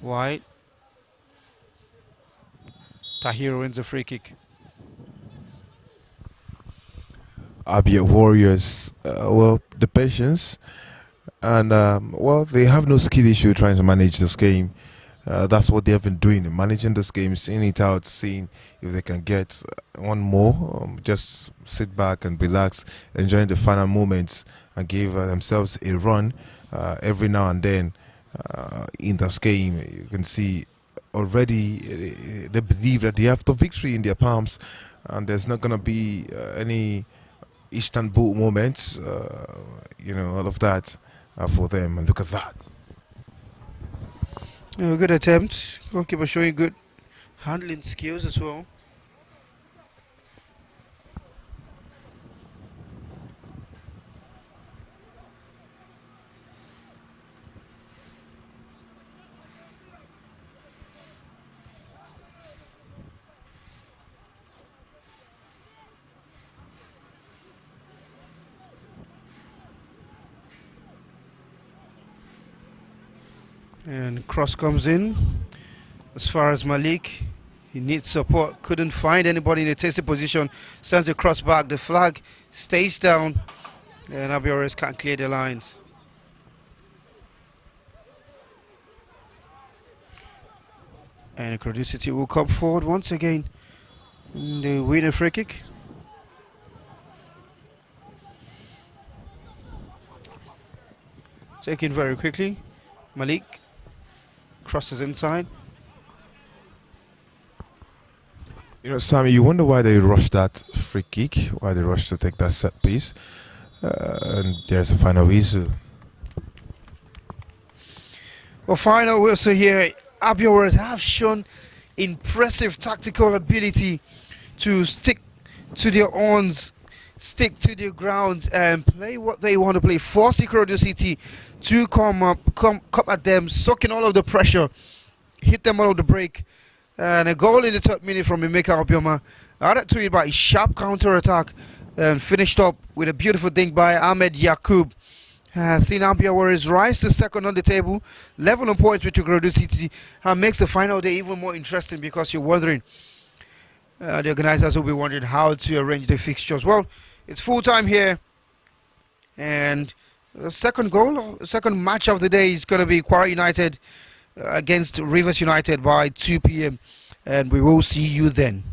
Wide. Tahir wins a free kick. Abia Warriors, the patience, and they have no skill issue trying to manage this game. That's what they have been doing, managing this game, seeing it out, seeing if they can get one more, just sit back and relax, enjoying the final moments, and give themselves a run every now and then in this game. You can see already they believe that they have the victory in their palms, and there's not going to be any Istanbul moments, all of that for them. And look at that. Good attempt. Goalkeeper showing good handling skills as well. And cross comes in. As far as Malik, he needs support. Couldn't find anybody in a tasty position. Sends a cross back. The flag stays down. And Abia Warriors can't clear the lines. And Ikorodu City will come forward once again. And they win a free kick. Taken very quickly. Malik crosses inside. Sammy, you wonder why they rushed that free kick, why they rushed to take that set piece. And there's a final whistle. Well, final whistle here. Abia Warriors have shown impressive tactical ability to stick to their owns, stick to their grounds, and play what they want to play. Force Ikorodu City to come at them, soaking all of the pressure, hit them all of the break. And a goal in the 3rd minute from Emeka Obioma. Added to it by a sharp counter-attack and finished up with a beautiful dink by Ahmed Yakub. Has seen Abia Warriors rise to second on the table, level on points with Ikorodu City, and makes the final day even more interesting because you're wondering, the organizers will be wondering how to arrange the fixtures. Well, it's full time here, and the second match of the day is going to be Kwara United against Rivers United by 2 p.m. and we will see you then.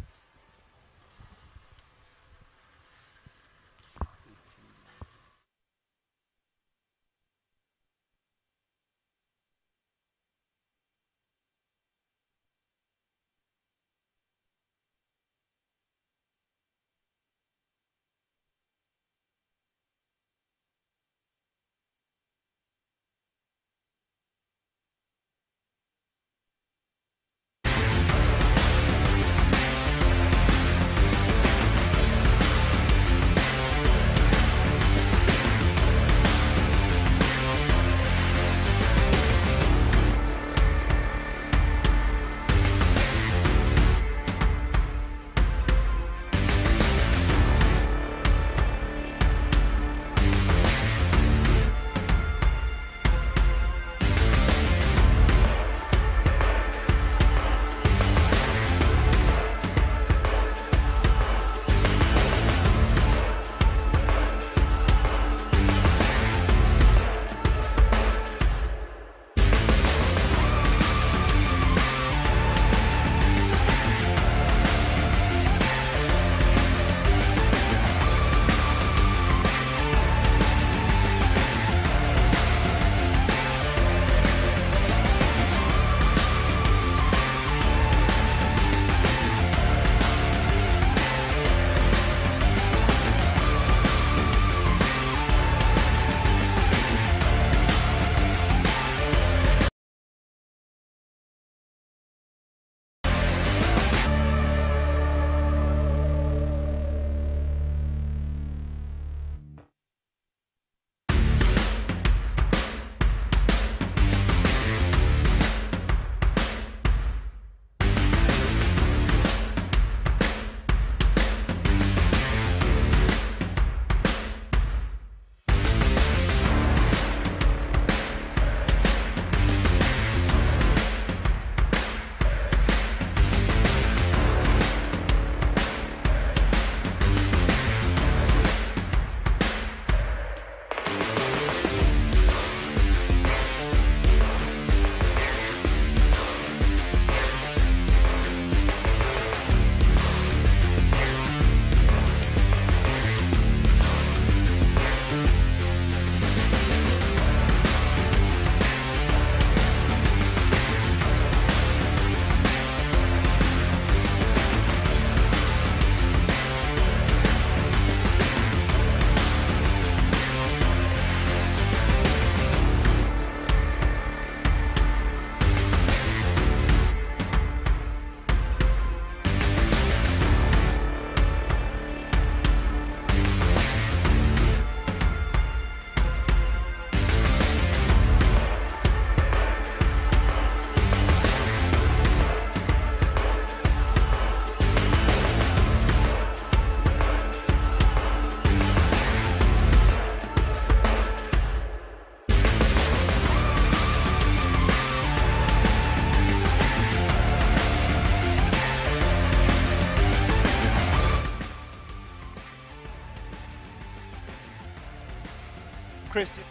Christian.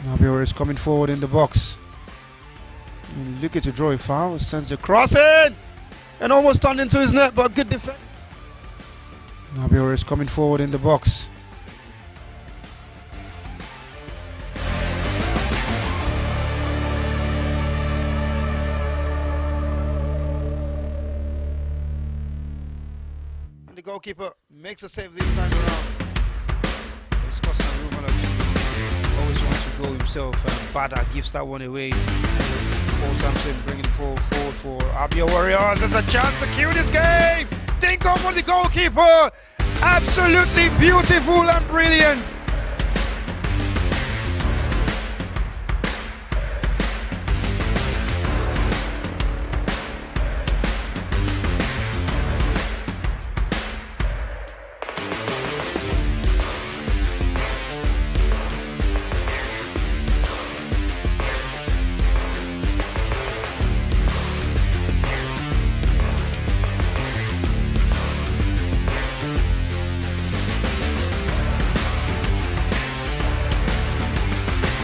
Abia Warriors coming forward in the box. And looking to draw a foul. Sends the cross in! And almost turned into his net, but good defense. Abia Warriors coming forward in the box. And the goalkeeper makes a save this time around. Always wants to go himself, and Bada gives that one away. Paul Sampson bringing forward for Abia Warriors. There's a chance to kill this game. Think on the goalkeeper. Absolutely beautiful and brilliant.